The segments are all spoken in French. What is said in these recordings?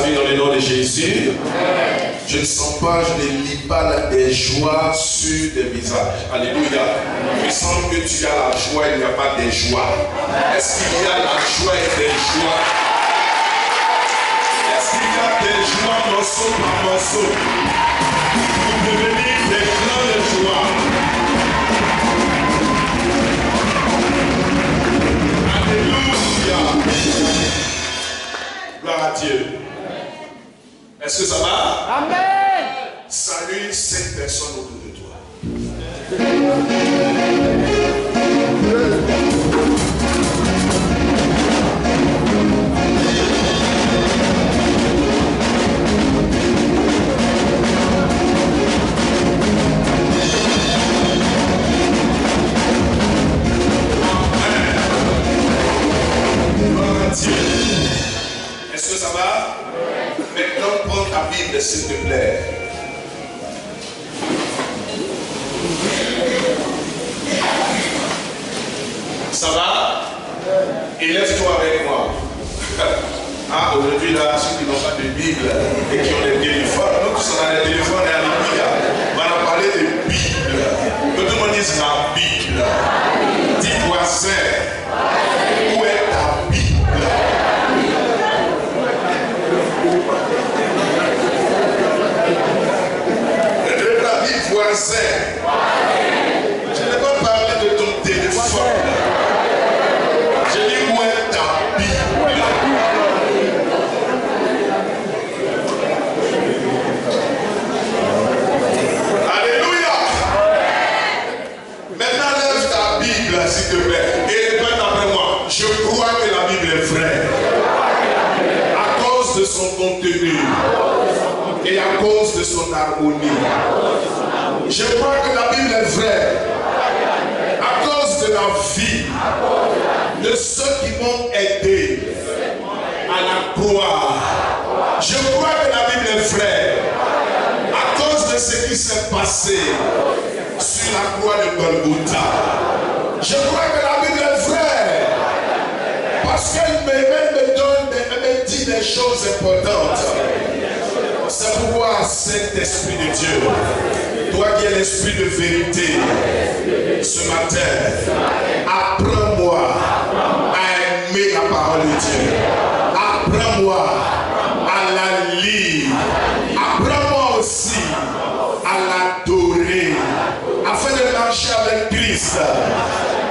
vie dans le nom de Jésus. Je ne sens pas, je ne lis pas des joies sur des visages. Alléluia. Il me semble que tu as la joie, il n'y a pas des joies. Est-ce qu'il y a la joie et des joies? Est-ce qu'il y a des joies morceau par morceau? Pour devenir des plans de joie. Alléluia. Gloire à Dieu. Est-ce que ça va? Amen. Salue 5 personnes autour de toi. Gloire à Dieu. Est-ce que ça va? Maintenant, prends ta Bible, s'il te plaît. Ça va? Élève-toi avec moi. Ah, aujourd'hui, là, ceux qui n'ont pas de Bible et qui ont des téléphones, nous tous on a des téléphones, et alléluia. On va parler de Bible. Que tout le monde dise ma Bible. Dis voisin, où est ta Bible? Voisin. Je n'ai pas parlé de ton téléphone. Je dis où est ta Bible? Alléluia. Maintenant lève ta Bible s'il te plaît et répète après moi. Je crois que la Bible est vraie à cause de son contenu et à cause de son harmonie. Je crois que la Bible est vraie à cause de la vie de ceux qui m'ont aidé à la croire. Je crois que la Bible est vraie à cause de ce qui s'est passé sur la croix de Golgotha. Je crois que la Bible est vraie parce qu'elle me dit des choses importantes. C'est pourquoi, Saint-Esprit de Dieu, toi qui es l'esprit de vérité, ce matin, apprends-moi à aimer la parole de Dieu. Apprends-moi à la lire. Apprends-moi aussi à l'adorer, afin de marcher avec Christ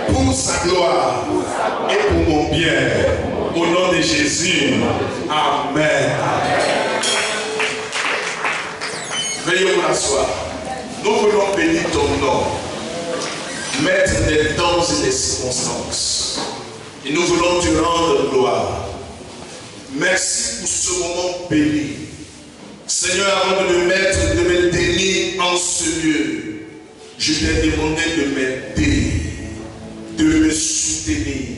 pour sa gloire et pour mon bien. Au nom de Jésus. Amen. Veuillez vous asseoir. Nous voulons bénir ton nom, maître des temps et des circonstances. Et nous voulons te rendre gloire. Merci pour ce moment béni. Seigneur, avant de me tenir en ce lieu, je t'ai demandé de m'aider, de me soutenir,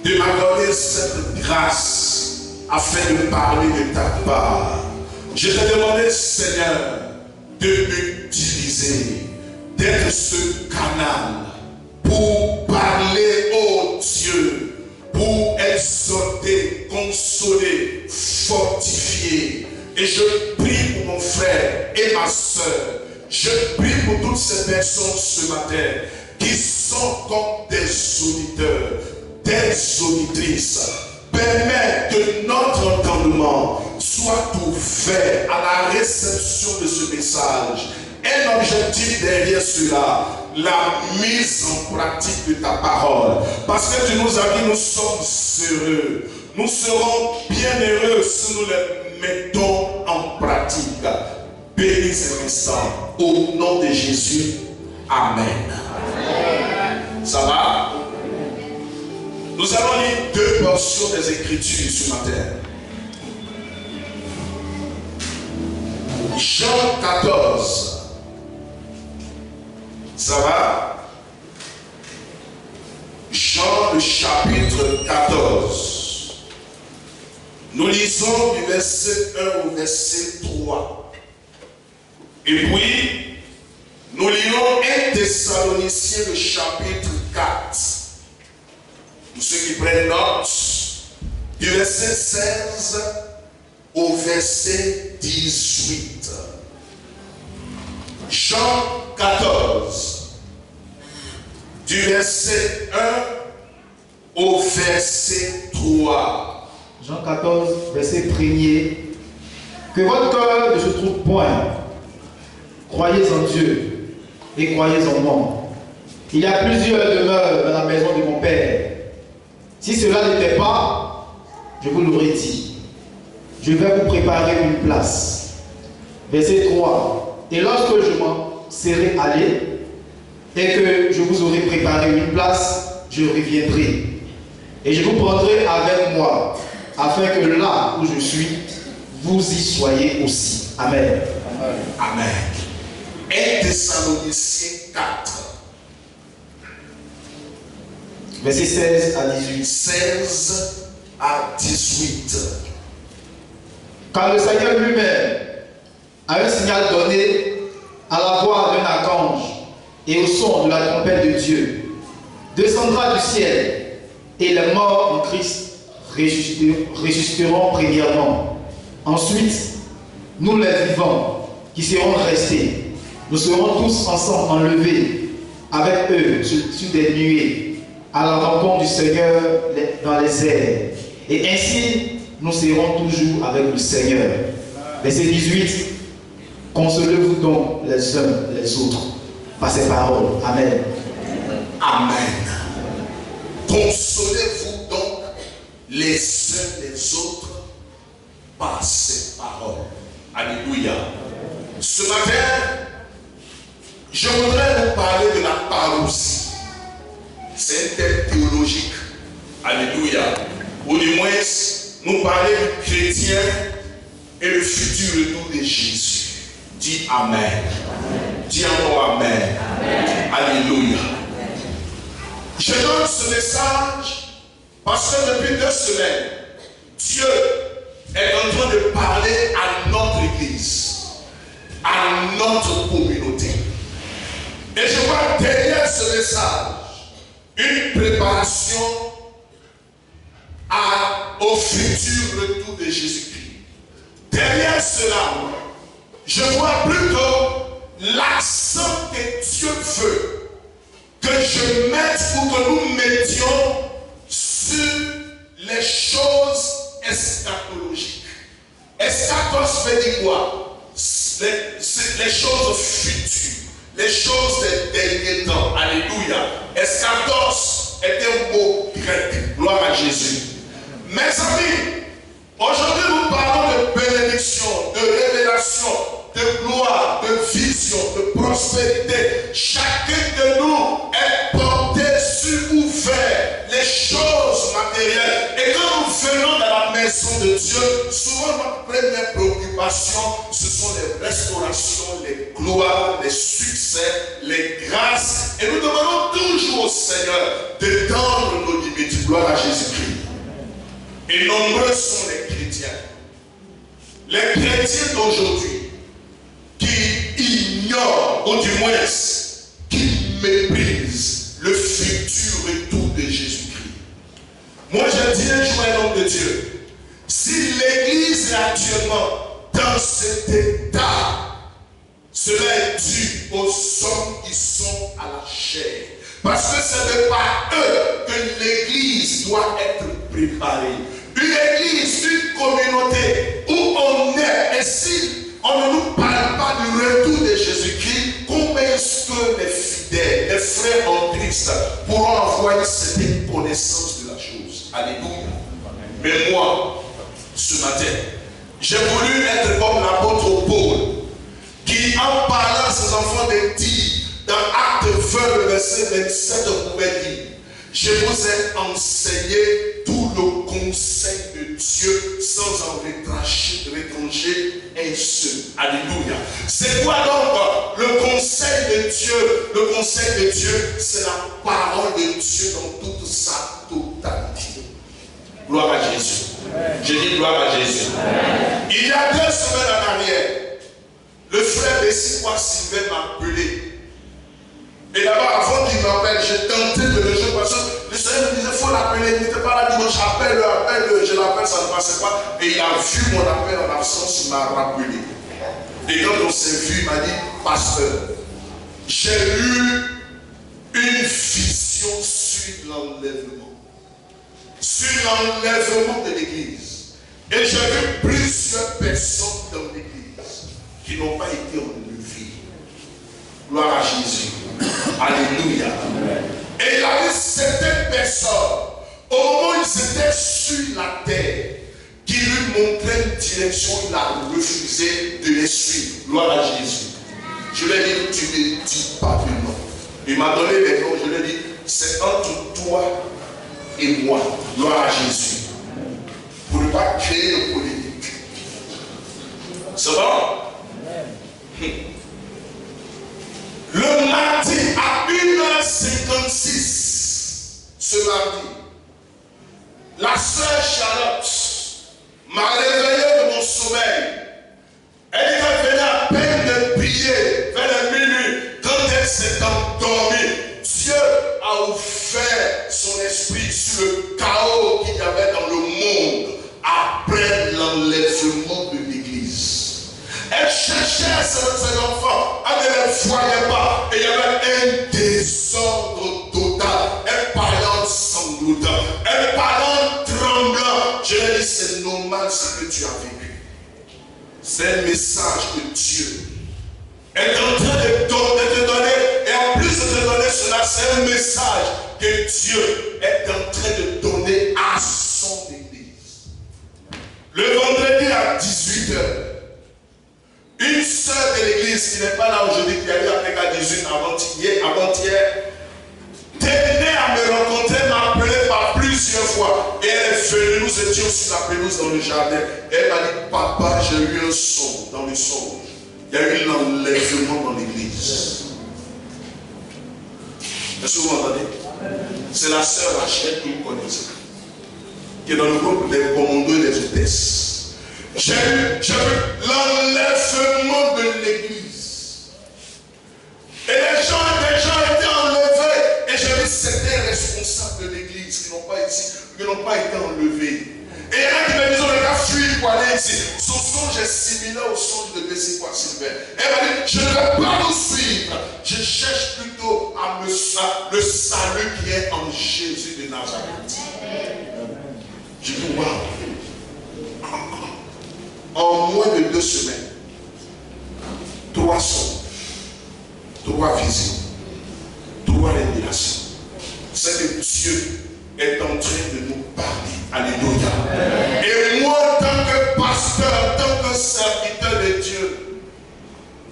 de m'accorder cette grâce afin de parler de ta part. Je t'ai demandé, Seigneur, de m'utiliser, d'être ce canal pour parler, oh Dieu, pour exhorter, consoler, fortifier. Et je prie pour mon frère et ma soeur. Je prie pour toutes ces personnes ce matin qui sont comme des auditeurs, des auditrices. Permets que notre entendement soit ouvert à la réception de ce message. Un objectif derrière cela, la mise en pratique de ta parole. Parce que tu nous as dit, nous sommes heureux. Nous serons bien heureux si nous les mettons en pratique. Bénis cet instant. Au nom de Jésus. Amen. Ça va? Nous allons lire 2 portions des Écritures ce matin. Jean 14. Ça va? Jean le chapitre 14. Nous lisons du verset 1 au verset 3. Et puis, nous lisons 1 Thessaloniciens le chapitre 4. Pour ceux qui prennent note, du verset 16 au verset 18. Jean 14, du verset 1 au verset 3. Jean 14, verset 1er. Que votre cœur ne se trouve point. Croyez en Dieu et croyez en moi. Il y a plusieurs demeures dans la maison de mon Père. Si cela n'était pas, je vous l'aurais dit. Je vais vous préparer une place. Verset 3. Et lorsque je m'en serai allé et que je vous aurai préparé une place, je reviendrai. Et je vous prendrai avec moi, afin que là où je suis, vous y soyez aussi. Amen. Amen. 1 Thessaloniciens 4. Verset 16 à 18. 16 à 18. Car le Seigneur lui-même a un signal donné à la voix d'un archange et au son de la trompette de Dieu, descendra du ciel, et les morts en Christ ressusciteront premièrement. Ensuite, nous les vivants qui serons restés, nous serons tous ensemble enlevés avec eux sur des nuées à la rencontre du Seigneur dans les airs. Et ainsi, nous serons toujours avec le Seigneur. Verset 18. Consolez-vous donc les uns les autres par ces paroles. Amen. Amen. Consolez-vous donc les uns les autres par ces paroles. Alléluia. Ce matin, je voudrais vous parler de la parousie. C'est un thème théologique. Alléluia. Ou du moins, nous parler du chrétien et le futur retour de Jésus. Dis Amen. Dis encore Amen. Alléluia. Je donne ce message parce que depuis 2 semaines, Dieu est en train de parler à notre église, à notre communauté. Et je vois derrière ce message une préparation au futur retour de Jésus-Christ. Derrière cela, je vois plutôt l'accent que Dieu veut que je mette ou que nous mettions sur les choses eschatologiques. Eschatos veut dire quoi? Les choses futures, les choses des derniers temps. Alléluia. Eschatos est un mot grec. Gloire à Jésus. Mes amis, aujourd'hui nous parlons de bénédiction, de révélation, de gloire, de vision, de prospérité. Chacun de nous est porté sur ou vers les choses matérielles. Et quand nous venons dans la maison de Dieu, souvent notre première préoccupation, ce sont les restaurations, les gloires, les succès, les grâces. Et nous demandons toujours au Seigneur d'étendre nos limites. Gloire à Jésus-Christ. Et nombreux sont les chrétiens. Les chrétiens d'aujourd'hui qui ignorent, ou du moins qui méprisent le futur retour de Jésus-Christ. Moi je dis un jour un homme de Dieu, si l'Église est actuellement dans cet état, cela est dû aux hommes qui sont à la chair. Parce que ce n'est pas eux que l'Église doit être préparée. Une église, une communauté où on est, et si on ne nous parle pas du retour de Jésus-Christ, comment est-ce que les fidèles, les frères en Christ pourront envoyer cette connaissance de la chose? Alléluia. Mais moi, ce matin, j'ai voulu être comme l'apôtre Paul, qui en parlant à ses enfants de dire, dans Acte 20, le verset 27, pouvait dire, je vous ai enseigné tout le conseil de Dieu sans en retrancher un seul. Alléluia. C'est quoi donc le conseil de Dieu? Le conseil de Dieu, c'est la parole de Dieu dans toute sa totalité. Gloire à Jésus. Je dis gloire à Jésus. Il y a 2 semaines en arrière, le frère Bessie-Moi Sylvain m'a appelé. Et d'abord, avant qu'il m'appelle, j'ai tenté de le jouer parce que le Seigneur me disait, il faut l'appeler, il n'était pas là dimanche appelle, je l'appelle, ça ne passait pas. Et il a vu mon appel en absence, il m'a rappelé. Et quand on s'est vu, il m'a dit, pasteur, j'ai eu une vision sur l'enlèvement. Sur l'enlèvement de l'église. Et j'ai vu plusieurs personnes dans l'église qui n'ont pas été enlevées. Gloire à Jésus. Alléluia. Et il a vu certaines personnes, au moment où ils étaient sur la terre, qui lui montraient une direction, il a refusé de les suivre. Gloire à Jésus. Je lui ai dit, tu ne dis pas de nom. Il m'a donné les noms, je lui ai dit, c'est entre toi et moi. Gloire à Jésus. Pour ne pas créer de polémique. C'est bon? Le mardi à 1h56, ce mardi, la sœur Charlotte m'a réveillé de mon sommeil. Elle venait à peine de prier vers la minuit. Quand elle s'est endormie, Dieu a ouvert son esprit sur le chaos qu'il y avait dans le monde après l'enlèvement de l'église. Elle cherchait ses enfants, elle ne les voyait pas. Et il y avait un désordre total. Elle parlait en sanglotant, elle parlait en tremblant. Je lui ai dit, c'est normal ce que tu as vécu. C'est un message de Dieu. Elle est en train de te donner, et en plus de te donner cela, c'est un message que Dieu est en train de donner à son église. Le vendredi à 18h, une sœur de l'église qui n'est pas là aujourd'hui, qui a eu après qu'à 18 avant-hier, tenait à me rencontrer, m'appeler par plusieurs fois. Et elle est venue, nous étions sur la pelouse dans le jardin. Elle m'a dit, papa, j'ai eu un songe dans le songe. Il y a eu l'enlèvement dans l'église. Est-ce que vous m'entendez? C'est la sœur Rachel que vous connaissez, qui est dans le groupe des commandos et des hôtesses. J'ai vu l'enlèvement de l'église. Et les gens étaient enlevés. Et j'ai vu certains responsables de l'église qui n'ont pas été enlevés. Et il y en a qui me disent, les gars, fuis pour aller ici. Son songe est similaire au songe de Bessie Sylvain. Elle m'a dit, je ne vais pas nous suivre. Je cherche plutôt le salut qui est en Jésus de Nazareth. Je dis, waouh. En moins de 2 semaines, 3 songes, 3 visions, 3 révélations. C'est que Dieu est en train de nous parler. Alléluia. Et moi, en tant que pasteur, en tant que serviteur de Dieu,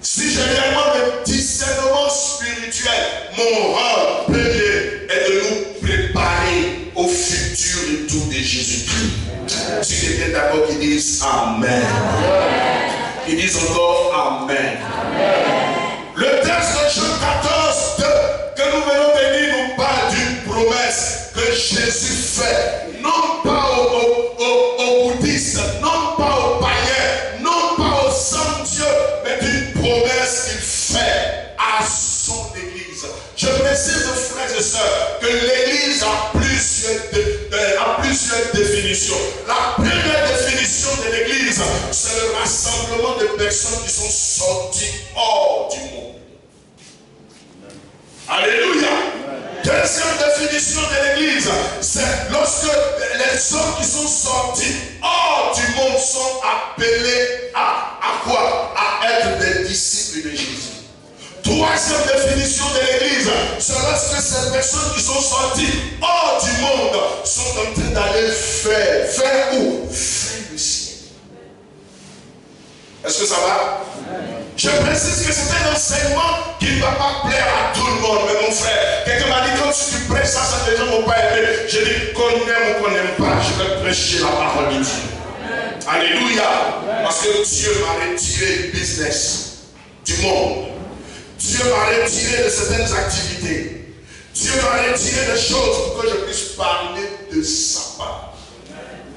si j'ai réellement le discernement spirituel, mon rôle premier est de nous préparer au futur retour de Jésus-Christ. Si quelqu'un d'accord qui disent Amen. Qui disent encore Amen. Le texte de Jean 14 que nous venons de lire nous parle d'une promesse que Jésus fait, non pas aux bouddhistes, non pas aux païens, non pas aux sans-dieux, mais d'une promesse qu'il fait à son église. Je précise, frères et sœurs, que l'église a plusieurs définitions. La première définition de l'église, c'est le rassemblement de personnes qui sont sorties hors du monde. Alléluia. Deuxième définition de l'église, c'est lorsque les hommes qui sont sortis hors du monde sont appelés à quoi? À être des disciples de Jésus. Troisième définition de l'église, c'est lorsque ces personnes qui sont sorties hors du monde sont en train d'aller vers où? Vers le ciel. Est-ce que ça va? Je précise que c'est un enseignement qui ne va pas plaire à tout le monde, mais mon frère, quelqu'un m'a dit quand tu prêches ça, les gens ne vont pas aimer. Je dis qu'on aime ou qu'on n'aime pas, je vais prêcher la parole de Dieu. Alléluia. Parce que Dieu m'a retiré du business, du monde. Dieu m'a retiré de certaines activités. Dieu m'a retiré des choses pour que je puisse parler de sa part.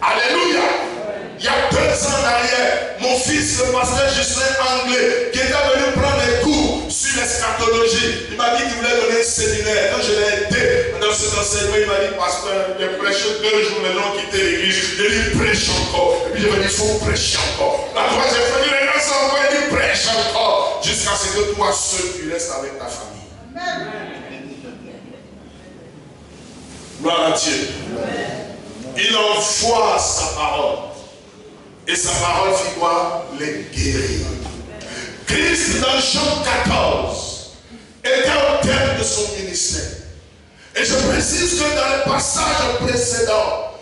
Alléluia. Il y a 2 ans en arrière, mon fils, le pasteur Gislain Anglais, qui était venu prendre des cours sur sur l'eschatologie. Il m'a dit qu'il voulait donner un séminaire. Quand je l'ai aidé dans cet enseignement, il m'a dit, pasteur, j'ai prêché 2 jours maintenant quitté l'église. Il dit, prêche encore. Et puis je me dis, il faut prêcher encore. La troisième fois, il dit, les gens encore, il dit, prêche encore. Jusqu'à ce que toi seul, tu restes avec ta famille. Amen. Gloire à Dieu. Il envoie sa parole. Et sa parole fit quoi? Les guérir. Christ, dans Jean 14, était au terme de son ministère. Et je précise que dans le passage précédent,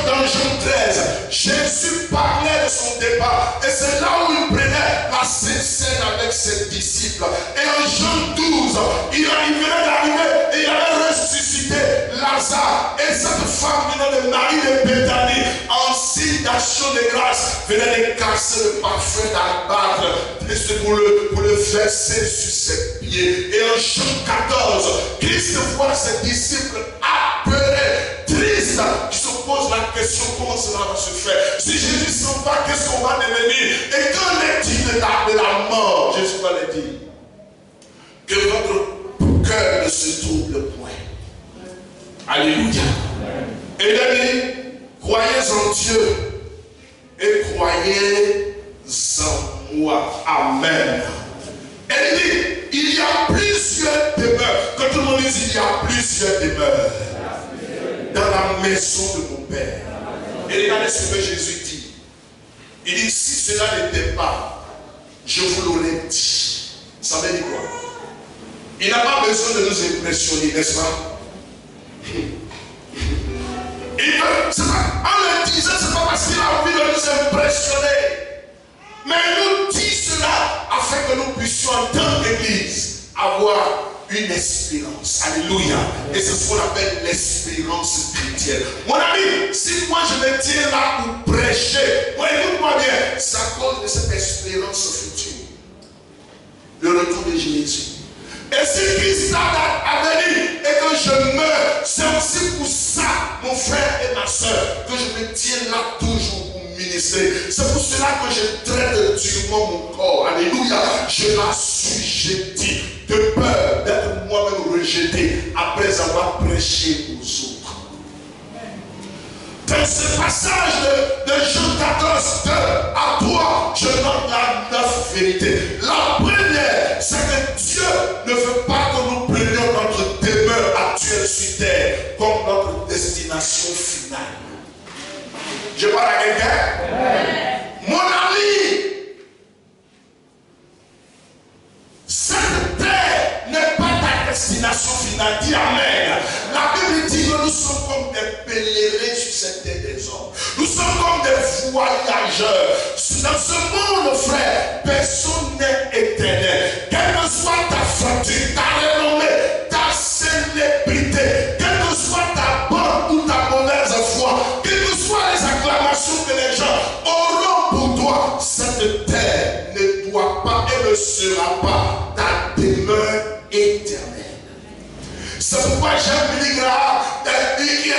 dans Jean 13, Jésus parlait de son départ. Et c'est là où il prenait la scène avec ses disciples. Et en Jean 12, il venait d'arriver et il avait ressuscité Lazare. Et cette femme du nom de Marie de Béthanie, en signe d'action de grâce, venait de casser le parfum d'albâtre pour le verser sur ses pieds. Et en Jean 14, Christ voit ses disciples apeurés, tristes, qui se posent la question comment cela va se faire. Si Jésus s'en va, qu'est-ce qu'on va devenir? Et qu'en est-il de la mort? Jésus va le dire. Que votre cœur ne se trouble point. Alléluia. Et il a dit, croyez en Dieu et croyez en moi. Amen. Et il dit, il y a plusieurs demeures. Quand tout le monde dit, il y a plusieurs demeures dans la maison de mon Père. Et regardez ce que Jésus dit. Il dit, si cela n'était pas, je vous l'aurais dit. Ça veut dire quoi? Il n'a pas besoin de nous impressionner, n'est-ce pas? En le disant, ce n'est pas parce qu'il a envie de nous impressionner. Mais il nous dit cela afin que nous puissions, en tant qu'Église, avoir une espérance. Alléluia. Et c'est ce qu'on appelle l'espérance chrétienne. Mon ami, si moi je me tiens là pour prêcher, écoute-moi bien, c'est à cause de cette espérance future. Le retour de Jésus. Et si Christ a venu et que je meurs, c'est aussi pour ça, mon frère et ma soeur, que je me tiens là toujours pour ministrer. C'est pour cela que je traite durement mon corps. Alléluia. Je l'assujettis de peur d'être moi-même rejeté après avoir prêché aux autres. Dans ce passage de Jean 14, 2 à 3, je donne la 9 vérités. La première, c'est que Dieu ne veut pas que nous prenions notre demeure actuelle sur terre comme notre destination finale. Je parle à quelqu'un? Mon ami, cette terre n'est pas ta destination finale. Dis Amen. La Bible dit que nous sommes comme des pèlerins sur cette terre des hommes. Nous sommes comme des voyageurs. Dans ce monde, frère, personne n'est éternel. Quelle que soit ta fortune, ta renommée, ta célébrité, quelle que soit ta bonne ou ta mauvaise foi, quelles que soient les acclamations que les gens auront pour toi, cette terre ne doit pas et ne sera pas ta demeure éternelle. C'est pourquoi j'aime Billy Graham,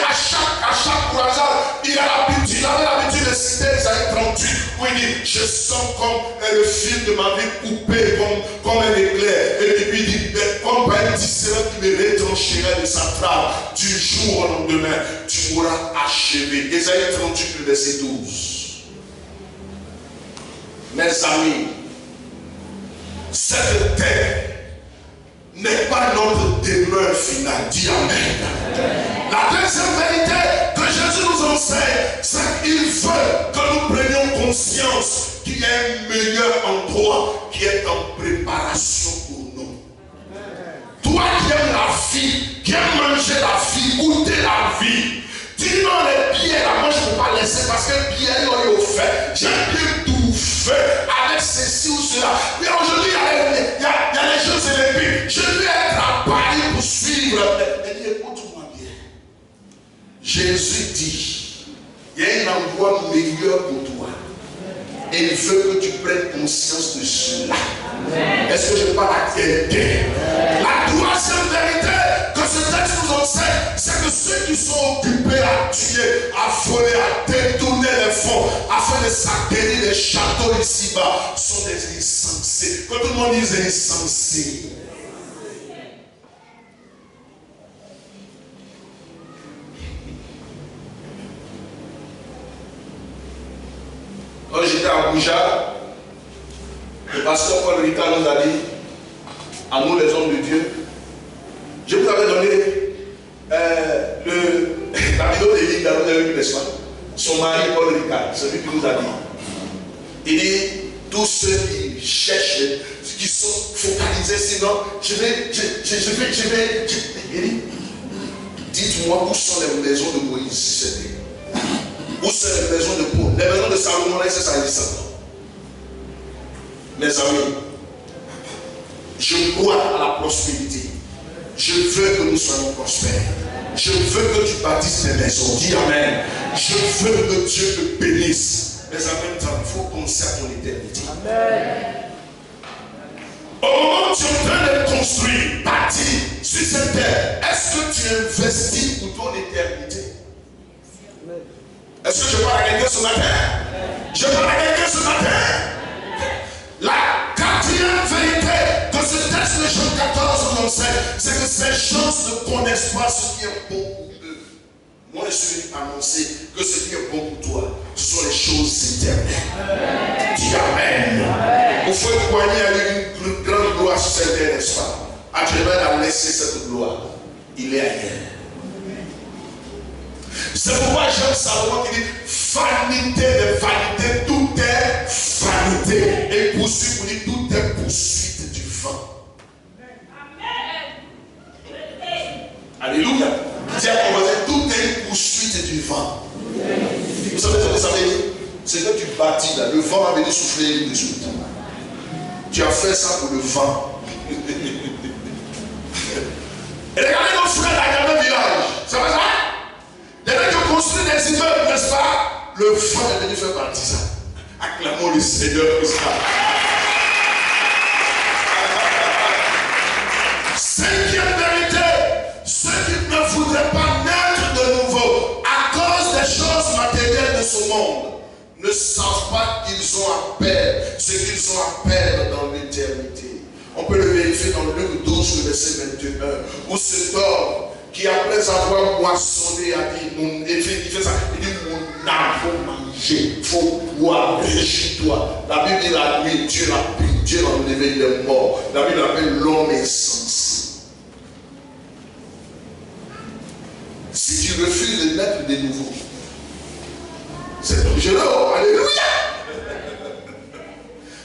à chaque croisade, il avait l'habitude de citer Isaïe 38, où il dit, je sens comme le fil de ma vie coupé comme un éclair. Et puis il dit, comme par un tisserand qui me retrancherait de sa trame, du jour au lendemain, tu m'auras achevé. Isaïe 38, le verset 12. Mes amis, cette terre n'est pas notre demeure finale. Dis Amen. La deuxième vérité que Jésus nous enseigne, c'est qu'il veut que nous prenions conscience qu'il y a un meilleur endroit qui est en préparation pour nous. Toi qui aimes la vie, qui aimes manger la vie, goûter la vie, dis non les pieds là, moi je ne peux pas laisser parce que les pieds ils ont fait. J'aime bien tout fait avec ceci ou cela. Mais aujourd'hui, il y a les choses élevées. Je vais être à Paris pour suivre. Mais écoute-moi bien. Jésus dit, il y a un endroit meilleur pour toi. Et il veut que tu prennes conscience de cela. Est-ce que je parle à quelqu'un? La troisième vérité que ce texte nous enseigne, c'est que ceux qui sont occupés à tuer, à voler, à détourner les fonds, afin de s'acquérir des châteaux ici-bas, sont des insensés. insensé. Quand tout le monde dit insensé. Quand j'étais à Abuja, le pasteur Paul Ricard nous a dit, à nous les hommes de Dieu, je vous avais donné la vidéo de l'île, vous avez vu, n'est-ce pas? Son mari Paul Ricard, c'est lui qui nous a dit. Il dit, tous ceux qui cherchent, qui sont focalisés, sinon, je vais. Il dit, dites-moi où sont les maisons de Moïse, où sont les maisons de Paul? Les maisons de Salomon, là, c'est ça, mes amis, je crois à la prospérité. Je veux que nous soyons prospères. Je veux que tu bâtisses mes maisons. Dis Amen. Je veux que Dieu te bénisse. Mais en même temps, il faut penser à ton éternité. Amen. Au moment où tu es en train de construire, bâtir sur cette terre, est-ce que tu investis pour ton éternité? Est-ce que je parle à quelqu'un ce matin? Je parle à quelqu'un ce matin? La quatrième vérité de ce texte de Jean 14 nous enseigne, c'est que ces gens ne connaissent pas ce qui est bon pour eux. Moi, je suis venu annoncer que ce qui est bon pour toi, ce sont les choses éternelles. Dis Amen. Il faut éloigner avec une grande gloire sur cette terre, n'est-ce pas? Actuellement, il a laissé cette gloire. Il est ailleurs. C'est pourquoi j'aime Salomon qui dit vanité de vanité, tout est vanité. Et poursuite, vous dites tout est poursuite du vent. Alléluia. Dis à ton voisin, tout est une poursuite du vent. Vous savez ce que ça veut dire? C'est que tu bâtis là, le vent va venir souffler dessus. Tu as fait ça pour le vent. Et regardez nos frères là, dans le village. Ça va ça? Les gens qui ont construit des immeubles, n'est-ce pas? Le vent est venu faire partie ça. Acclamons le Seigneur pour ça. Cinquième vérité, ceux qui ne voudraient pas naître de nouveau à cause des choses matérielles de ce monde ne savent pas qu'ils ont à perdre ce qu'ils ont à perdre dans l'éternité. On peut le vérifier dans Luc 12, le verset 21, où cet homme qui après avoir moissonné a dit, il fait ça, il dit, mon âme, il faut manger, il faut boire, réjouis-toi. La Bible dit la nuit, Dieu l'a pris, Dieu l'a enlevé, il est mort. La Bible appelle l'homme insensé. Si tu refuses de naître de nouveau, c'est dangereux, alléluia.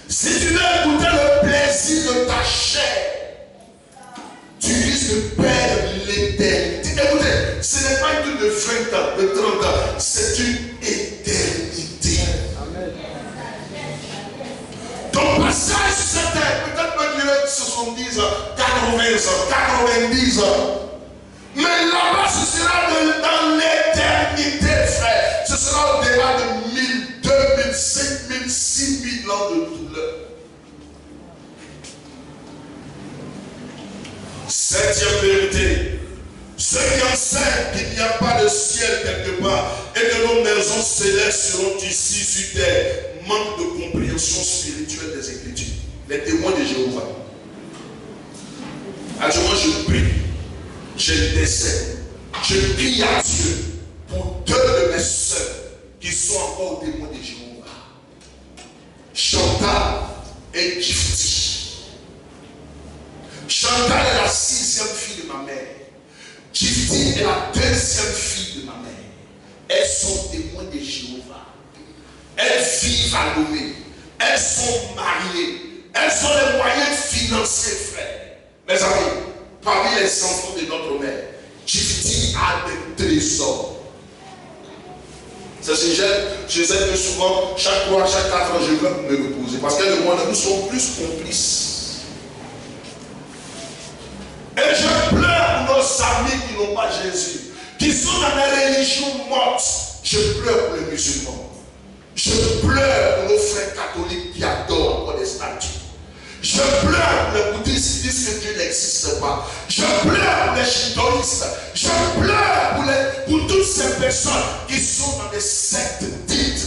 Si tu veux écouter le plaisir de ta chair, tu risques de perdre l'éternité. Écoutez, ce n'est pas une truc de 20 ans, de 30 ans, c'est une éternité. Amen. Ton passage sur cette terre, peut-être peut durer 70 ans, 80 ans, 90 ans. Mais là-bas, ce sera dans l'éternité, frère. Ce sera au-delà de 1000, 2000, 5000, 6000 ans de douleur. Septième vérité, ceux qui enseignent qu'il n'y a pas de ciel quelque part et que nos maisons célestes seront ici sur terre manquent de compréhension spirituelle des Écritures. Les témoins de Jéhovah. Actuellement, je prie, je décède, je prie à Dieu pour deux de mes sœurs qui sont encore témoins de Jéhovah. Chantal et Gifty. Chantal est la 6e fille de ma mère. Gifty est la 2e fille de ma mère. Elles sont témoins de Jéhovah. Elles vivent à Lomé. Elles sont mariées. Elles ont les moyens financiers, frère. Mes amis, parmi les enfants de notre mère, Gifty a des trésors. C'est ce que je sais que souvent, chaque 3, chaque 4 ans, je veux me reposer. Parce que le monde, nous sommes plus complices. Et je pleure pour nos amis qui n'ont pas Jésus, qui sont dans des religions mortes. Je pleure pour les musulmans. Je pleure pour nos frères catholiques qui adorent encore des statues. Je pleure pour les bouddhistes qui disent que Dieu n'existe pas. Je pleure pour les shintoïstes. Je pleure pour toutes ces personnes qui sont dans des sectes dites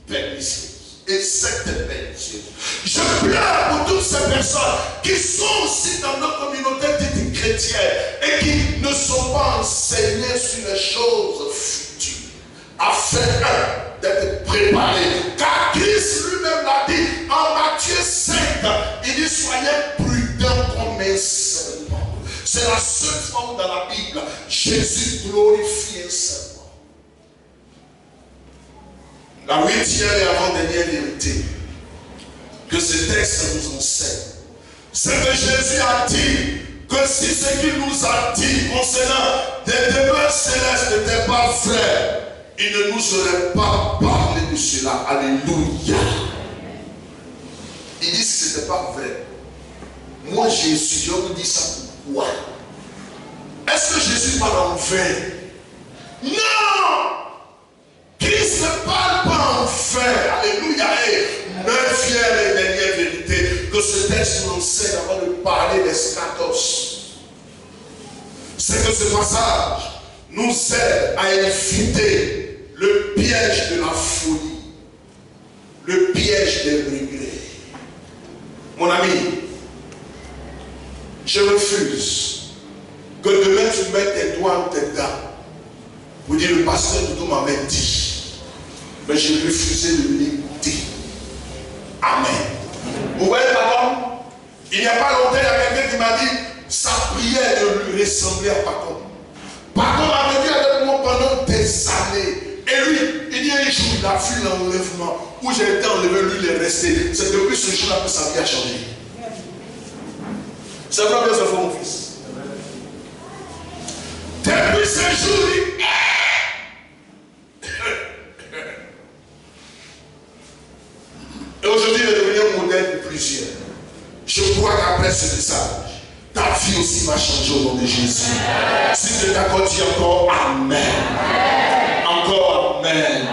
pernicieuses. et cette belle Dieu. Je pleure pour toutes ces personnes qui sont aussi dans nos communautés dites chrétiennes et qui ne sont pas enseignées sur les choses futures, afin d'être préparés. Car Christ lui-même l'a dit en Matthieu 5, il dit soyez prudents comme un serpent. C'est la seule fois où dans la Bible, Jésus glorifie un serpent. La 8e et avant-dernière vérité que ce texte nous enseigne, c'est que Jésus a dit que si ce qu'il nous a dit concernant des demeures célestes n'était pas vrai, il ne nous aurait pas parlé de cela. Alléluia. Il dit si ce n'était pas vrai. Moi Jésus, je vous dis ça pourquoi? Est-ce que Jésus parle en vain? Non! Christ ne parle pas en vain. Alléluia. Et 9e et dernière vérité que ce texte nous enseigne avant de parler des scatos, c'est que ce passage nous aide à éviter le piège de la folie, le piège des regrets. Mon ami, je refuse que demain tu mettes tes doigts en tes dents pour dire le pasteur Doudou m'avait dit, mais j'ai refusé de l'écouter. Amen. Vous voyez, pardon, il n'y a pas longtemps, il y a quelqu'un qui m'a dit sa prière de lui ressembler à Pacom. Pacom avait dit avec moi pendant des années. Et lui, il dit un jour, il a vu l'enlèvement. Où j'ai été enlevé, lui, il est resté. C'est depuis ce jour-là que sa vie a changé. C'est vrai que c'est faux, mon fils. Depuis ce jour, il... Et aujourd'hui, il est devenu un modèle de plusieurs. Je crois qu'après ce message, ta vie aussi va changer au nom de Jésus. Si je t'accorde, dis encore Amen. Encore Amen.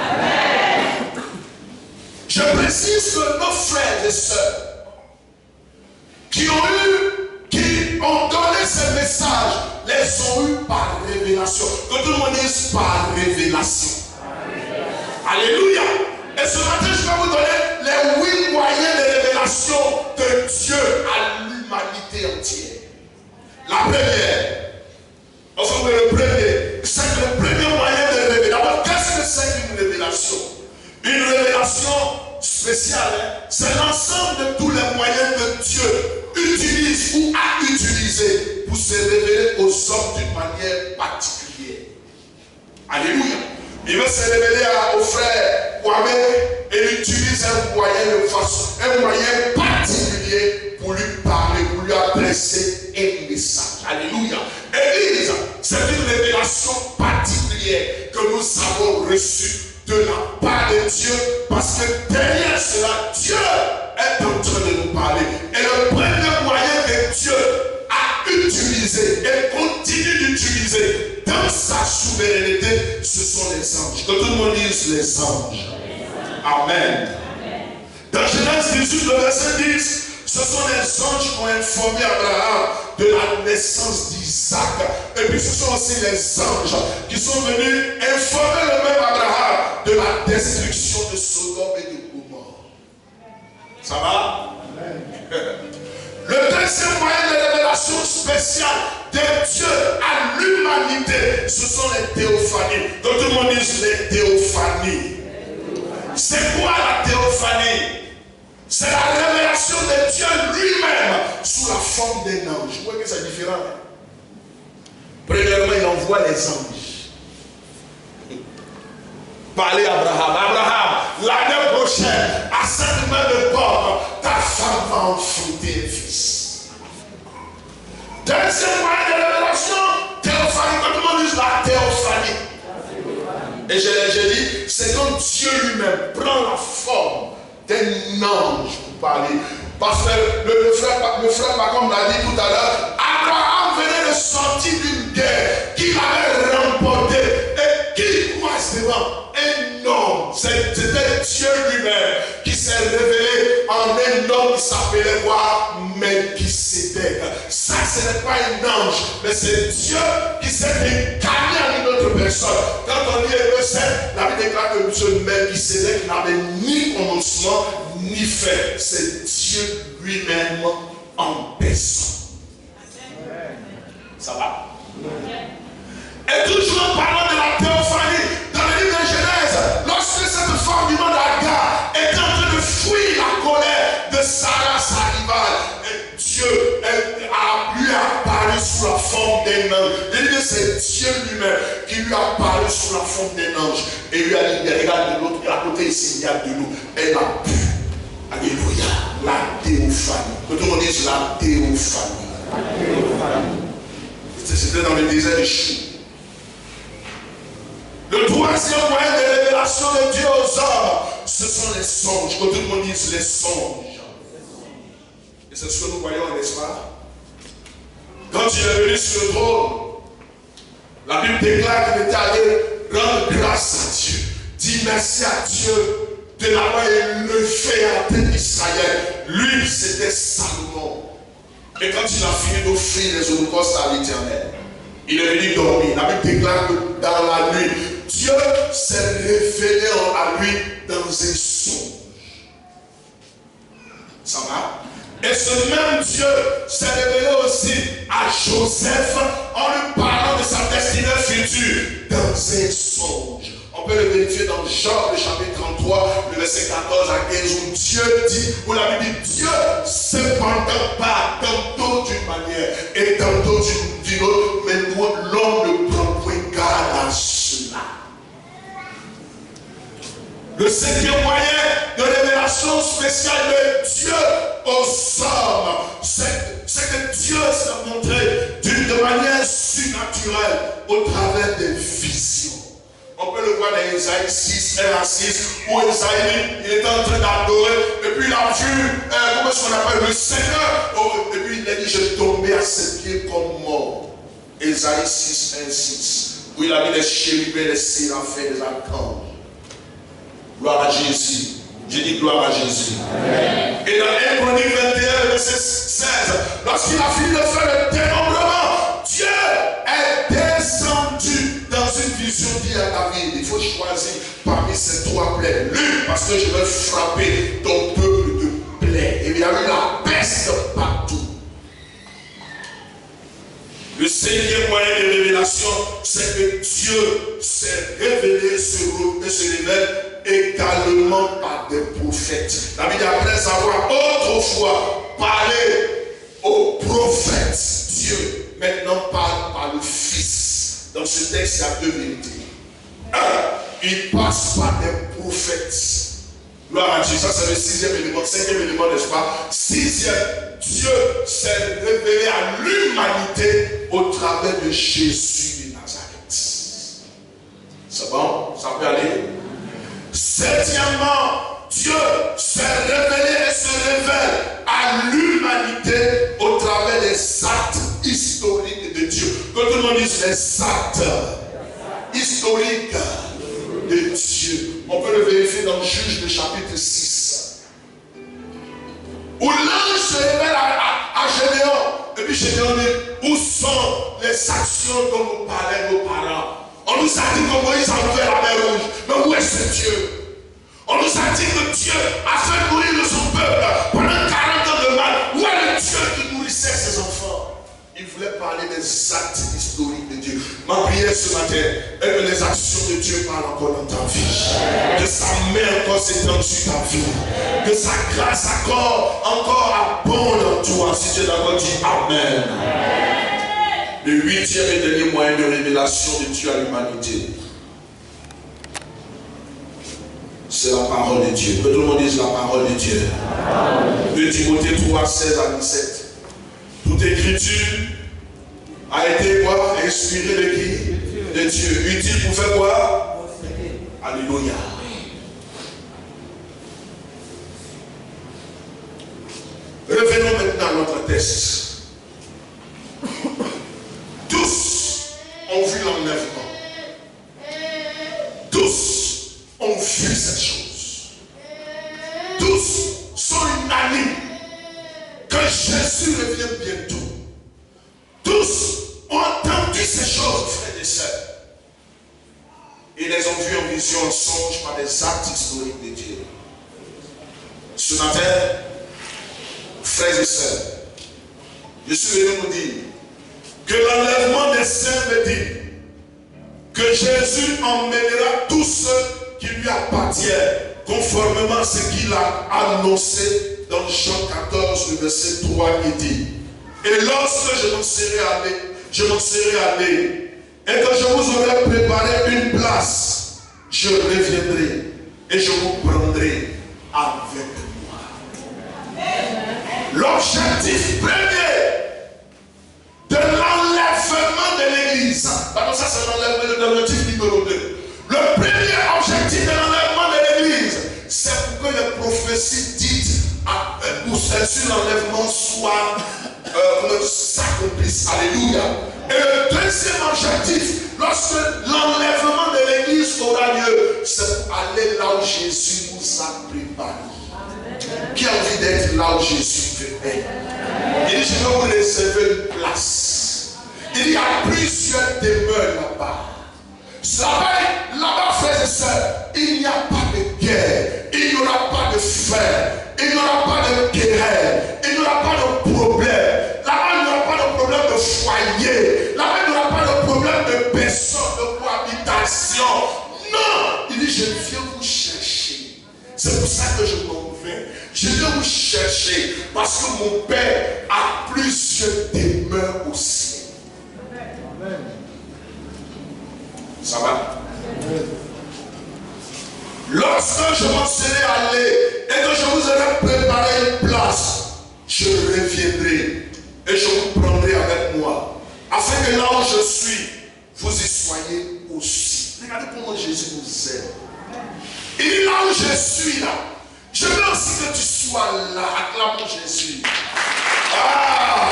Je précise que nos frères et sœurs qui ont donné ce message, les ont eu par révélation. Que tout le monde dise par révélation. Alléluia. Et ce matin, je vais vous donner les 8 moyens de révélation de Dieu à l'humanité entière. La première, enfin le premier, c'est le premier moyen de révéler. D'abord, qu'est-ce que c'est qu'une révélation? Une révélation spéciale, c'est l'ensemble de tous les moyens que Dieu utilise ou a utilisé pour se révéler aux hommes d'une manière particulière. Alléluia. Il veut se révéler au frère Kwame et il utilise un moyen particulier pour lui parler, pour lui adresser un message. Alléluia. Église, c'est une révélation particulière que nous avons reçue de la part de Dieu, parce que derrière cela, Dieu est en train de nous parler. Et le premier moyen que Dieu a utilisé et continue d'utiliser dans sa souveraineté, ce sont les anges. Que tout le monde dise les anges. Amen. Dans Genèse 18, le verset 10, ce sont les anges qui ont informé Abraham de la naissance d'Isaac. Et puis ce sont aussi les anges qui sont venus informer le même Abraham de la destruction de Sodome et de Gomorrhe. Ça va? Le deuxième moyen de révélation spéciale de Dieu à l'humanité, ce sont les théophanies. Donc tout le monde dit les théophanies. C'est quoi la théophanie? C'est la révélation de Dieu lui-même sous la forme d'un ange. Vous voyez que c'est différent. Premièrement, il envoie les anges. Parlez à Abraham. Abraham, l'année prochaine, à cette même porte, ta femme va enfanter un fils. Deuxième moyen de révélation, théophanie. Quand tout le monde dit la théophanie. Et j'ai dit, c'est quand Dieu lui-même prend la forme d'un ange pour parler. Parce que le frère Pacom l'a dit tout à l'heure, Abraham venait de sortir d'une guerre qu'il avait remportée. Et qui passe devant? Un homme. C'était Dieu lui-même qui s'est révélé en un homme qui s'appelait quoi? Melchisédek. Ça, ce n'est pas un ange, mais c'est Dieu qui s'est incarné en une autre personne. Quand on lit Hébreux 7, la Bible déclare que ce Melchisédek n'avait ni commencement fait, c'est Dieu lui-même en personne. Ça va? Et toujours en parlant de la théophanie, dans le livre de Genèse, lorsque cette femme du monde Agar était en train de fuir la colère de Sarah, sa rivale, et Dieu lui a apparu sous la forme d'un ange. Et c'est Dieu lui-même qui lui a apparu sous la forme d'un ange. Et lui a dit, regarde de l'autre, à côté ici, il y a de l'eau. Elle a bu. Alléluia. La théophanie. Que tout le monde dise la théophanie. C'était dans le désert de Chou. Le troisième moyen de révélation de Dieu aux hommes, ce sont les songes. Que tout le monde dise les songes. Et c'est ce que nous voyons, n'est-ce pas? Quand il est venu sur le trône, la Bible déclare qu'il était allé rendre grâce à Dieu. Dit merci à Dieu de l'avoir élevé à la tête d'Israël. Lui, c'était Salomon. Et quand il a fini d'offrir les holocaustes à l'Éternel, il est venu dormir. La Bible déclare que dans la nuit, Dieu s'est révélé à lui dans un songe. Ça va? Et ce même Dieu s'est révélé aussi à Joseph en lui parlant de sa destinée future dans un songe. On peut le vérifier dans Job, le chapitre 33, le verset 14 à 15, où Dieu dit, où la Bible dit, Dieu cependant pas tantôt d'une manière et tantôt d'une autre, mais l'homme ne prend point garde à cela. Le cinquième moyen de révélation spéciale de Dieu aux hommes, c'est que Dieu s'est montré d'une manière surnaturelle au travers des visions. On peut le voir dans Isaïe 6, 1 à 6, où Isaïe, il était en train d'adorer, et puis il a vu, comment est-ce qu'on appelle, le Seigneur, et puis il a dit, je tombais à ses pieds comme mort. Isaïe 6, 1, 6, où il a mis les chérubins, les séraphins, les archanges. Gloire à Jésus. J'ai dit gloire à Jésus. Amen. Et dans 1 Chronique 21, verset 16, lorsqu'il a fini de faire le dénombrement, Dieu est descendu dans une vision dit à David, il faut choisir parmi ces trois plaies. L'une, parce que je vais frapper ton peuple de plaies. Et il y a eu la peste partout. Le cinquième moyen de révélation, c'est que Dieu s'est révélé, se révèle également par des prophètes. La Bible, après avoir autrefois parlé aux prophètes, Dieu maintenant parle par le Fils. Dans ce texte, il y a deux vérités. Un, il passe par des prophètes. Gloire à Dieu, ça c'est le sixième élément, cinquième élément, n'est-ce pas? Sixième, Dieu s'est révélé à l'humanité au travers de Jésus de Nazareth. C'est bon? Ça peut aller? Septièmement, Dieu s'est révélé et se révèle à l'humanité au travers des actes historiques de Dieu. Que tout le monde dise les actes historiques de Dieu. On peut le vérifier dans Juge le chapitre 6. Où l'ange se révèle à Gédéon. Et puis Gédéon dit, où sont les actions dont nous parlaient nos parents? On nous a dit que Moïse a ouvert la mer rouge. Mais où est ce Dieu? On nous a dit que Dieu a fait mourir de son peuple pendant 40 ans de mal. Où est le Dieu qui nourrissait ses enfants? Il voulait parler des actes historiques de Dieu. Ma prière ce matin est que les actions de Dieu parlent encore dans ta vie. Que sa main encore s'étende sur ta vie. Que sa grâce encore abonde en toi. Si tu es d'accord, dis Amen. Le huitième et dernier moyen de révélation de Dieu à l'humanité, c'est la parole de Dieu. Que tout le monde dise la parole de Dieu. 2 Timothée 3, 16 à 17. Toute écriture a été quoi? Inspirée de qui? De Dieu. Utile pour faire quoi? Alléluia. Revenons maintenant à notre texte. Tous ont vu l'enlèvement. Tous ont vu cette chose. Tous sont unanimes que Jésus revient bientôt. Tous ont entendu ces choses, frères et sœurs. Ils les ont vues en vision, en songe, par des actes historiques de Dieu. Ce matin, frères et sœurs, je suis venu vous dire que l'enlèvement des saints veut dire que Jésus emmènera tous ceux qui lui appartiennent, conformément à ce qu'il a annoncé dans Jean 14, le verset 3, qui dit: et lorsque je m'en serai allé, et que je vous aurai préparé une place, je reviendrai et je vous prendrai avec moi. L'objectif premier de l'enlèvement de l'Église, pardon, ça c'est l'objectif numéro 2. Le premier objectif de l'enlèvement de l'Église, c'est pour que les prophéties dites sur l'enlèvement s'accomplissent. Alléluia. Et le deuxième objectif, lorsque l'enlèvement de l'Église aura lieu, c'est pour aller là où Jésus nous a préparé. Qui a envie d'être là où Jésus veut être? Il dit: je vais vous réserver une place. Il y a plusieurs demeures là-bas. Là-bas, frères et sœurs, il n'y a pas de guerre, il n'y aura pas de faim, il n'y aura pas de querelle, il n'y aura pas de problème. Là-bas, il n'y aura pas de problème de foyer. Là-bas, il n'y aura pas de problème de personne, de cohabitation. Non, il dit: je viens vous chercher. C'est pour ça que je m'en vais. Je viens vous chercher parce que mon Père a plusieurs demeures aussi. Amen. Ça va? Lorsque je m'en serai allé et que je vous aurai préparé une place, je reviendrai et je vous prendrai avec moi, afin que là où je suis, vous y soyez aussi. Regardez comment Jésus nous aime. Il dit: là où je suis là, je veux aussi que tu sois là. Acclamons Jésus. Ah!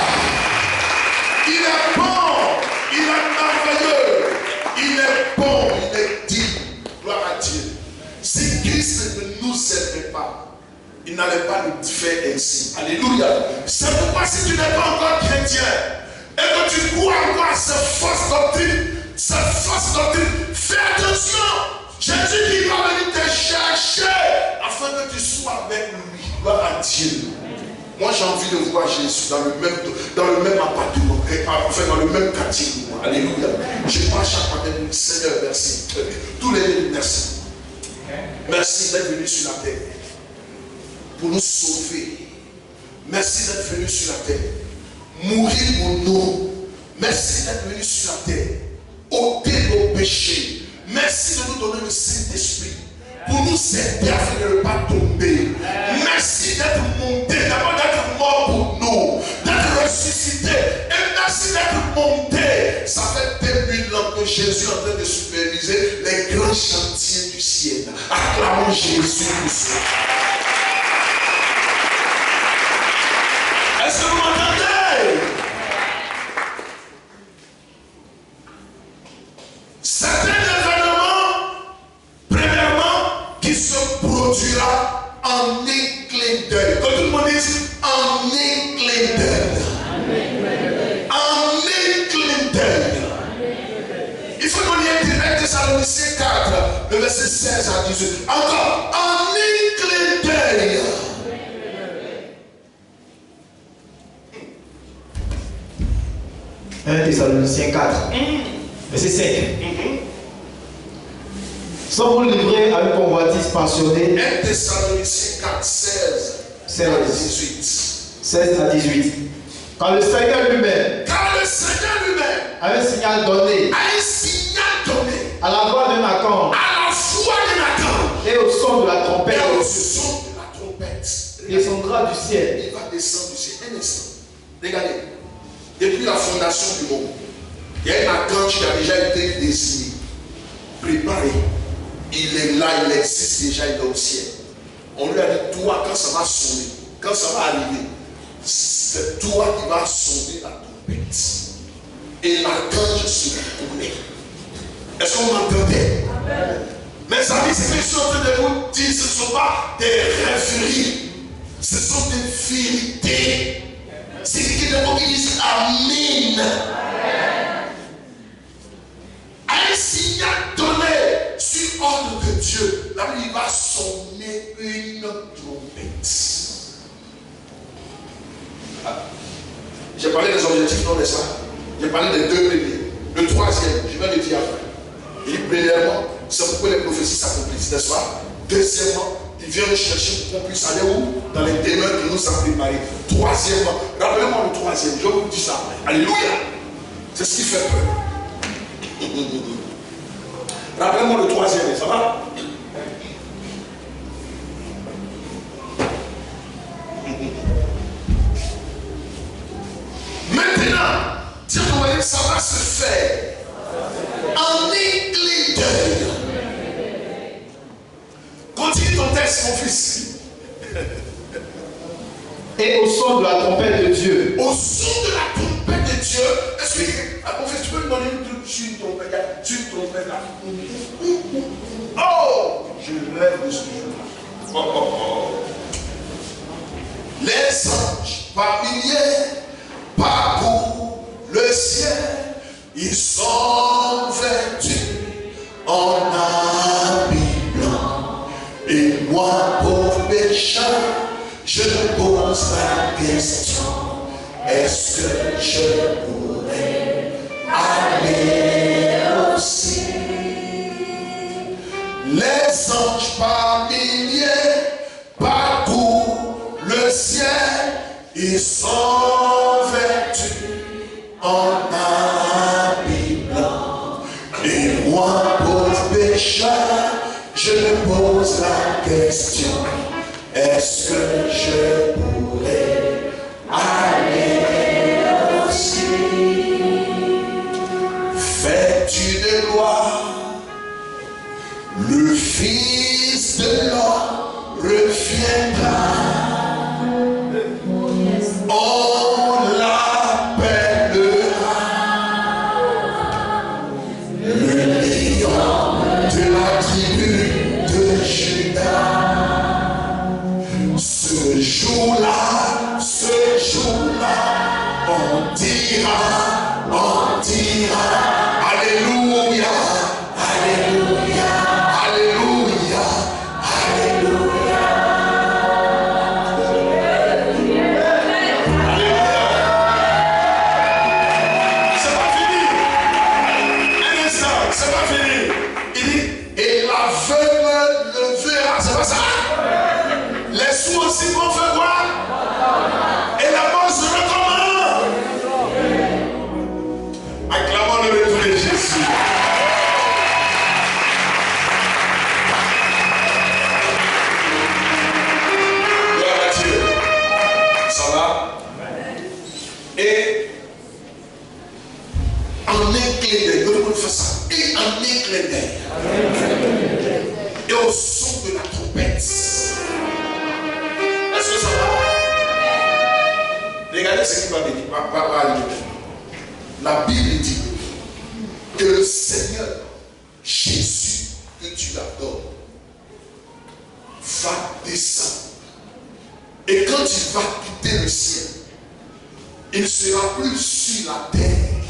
Il est bon, il est merveilleux, il est bon, il est digne. Gloire à Dieu. Si Christ ne nous aimait pas, il n'allait pas nous faire ainsi. Alléluia. C'est pourquoi si tu n'es pas encore chrétien et que tu crois encore à ces fausses doctrines, fais attention. Jésus qui va venir te chercher afin que tu sois avec lui. Gloire à Dieu. Moi j'ai envie de voir Jésus dans le même appartement, enfin dans le même quartier que moi. Alléluia. Je crois chaque matin: Seigneur, merci. Tous les deux, merci. Merci d'être venu sur la terre pour nous sauver. Merci d'être venu sur la terre, mourir pour nous. Merci d'être venu sur la terre, ôter nos péchés. Merci de nous donner le Saint-Esprit pour nous aider afin de ne pas tomber. Merci d'être monté, d'abord d'être mort pour nous, d'être ressuscité. Et merci d'être monté. Ça fait 2000 ans que Jésus est en train de superviser les grands chantiers du ciel. Acclamons Jésus pour ça. Est-ce que vous m'entendez? C'est un événement, premièrement, qui se produira en un clin d'œil. Que tout le monde dise: en un clin d'œil. En un clin d'œil. Il faut qu'on y ait direct Thessaloniciens 4, le verset 16 à 18. Encore, en un clin d'œil. 1 Thessaloniciens 4, verset 5. Sans vous livrer à une convoitise passionnée. 1 Thessaloniciens 4, 16 à 18. 16 à 18. Quand le Seigneur lui-même a un signal donné, à la voix d'un archange, et au son de la trompette, il descendra du ciel. Il va descendre du ciel. Un instant. Regardez. Depuis la fondation du monde, il y a un archange qui a déjà été désigné, préparé. Il est là, il existe déjà, il est au ciel. On lui a dit: toi, quand ça va sonner, quand ça va arriver, c'est toi qui vas sonner la trompette. Et l'archange se tourne. Est-ce qu'on m'entendait? Mes amis, ce que je suis en train de vous dire, ce ne sont pas des rêveries, ce sont des vérités. C'est ce qui disent Amen. Un signal donné sur ordre de Dieu. Là, il va sonner une trompette. non, n'est-ce pas? J'ai parlé des deux premiers. Le troisième, je vais le dire après. Il dit, premièrement, c'est pourquoi les prophéties s'accomplissent, n'est-ce pas? Deuxièmement, il vient nous chercher pour qu'on puisse aller où? Dans les demeures qui nous sont préparées. Troisièmement, rappelez-moi le troisième, je vous dis ça. Alléluia! C'est ce qui fait peur. Rappelez-moi le troisième, ça va? Maintenant, Dieu nous dit, ça va se faire en éclat d'œil. Continue ton texte, mon fils. Et au son de la trompette de Dieu. Au son de la trompette de Dieu. Est-ce que mon fils, tu peux me donner une trompette? Tu une trompette là. Oh, je rêve de ce jour-là. Oh, oh, oh. Les anges par milliers parcourent le ciel. Ils sont vêtus en habits blancs. Et moi, pauvre pécheur, je pose la question, est-ce que je pourrais aller au ciel? Les anges par milliers parcourent le ciel, ils sont vêtus en habits blancs. Et moi, pauvre pécheur, je me pose la question, est-ce que je pourrais aller au ciel? Fais-tu de gloire, le Fils de l'homme reviendra. On l'appellera le lion de la tribu de Juda. Ce jour-là, on dira, Alléluia, Alléluia, Alléluia, Alléluia. C'est pas fini. Un instant, c'est pas fini. Il dit, et l'aveugle le verra. C'est pas ça? Les sourds aussi vont faire quoi? Et la mort sera comment? Acclamons le retour de Jésus. Gloire à Dieu. Ça va? Et en un clin d'œil, le monde fait ça. Et en un clin d'œil. Et au son de la trompette. Est-ce que ça va? Regardez ce qui va venir. La Bible dit que le Seigneur Jésus, que tu adores, va descendre. Et quand il va quitter le ciel, il ne sera plus sur la terre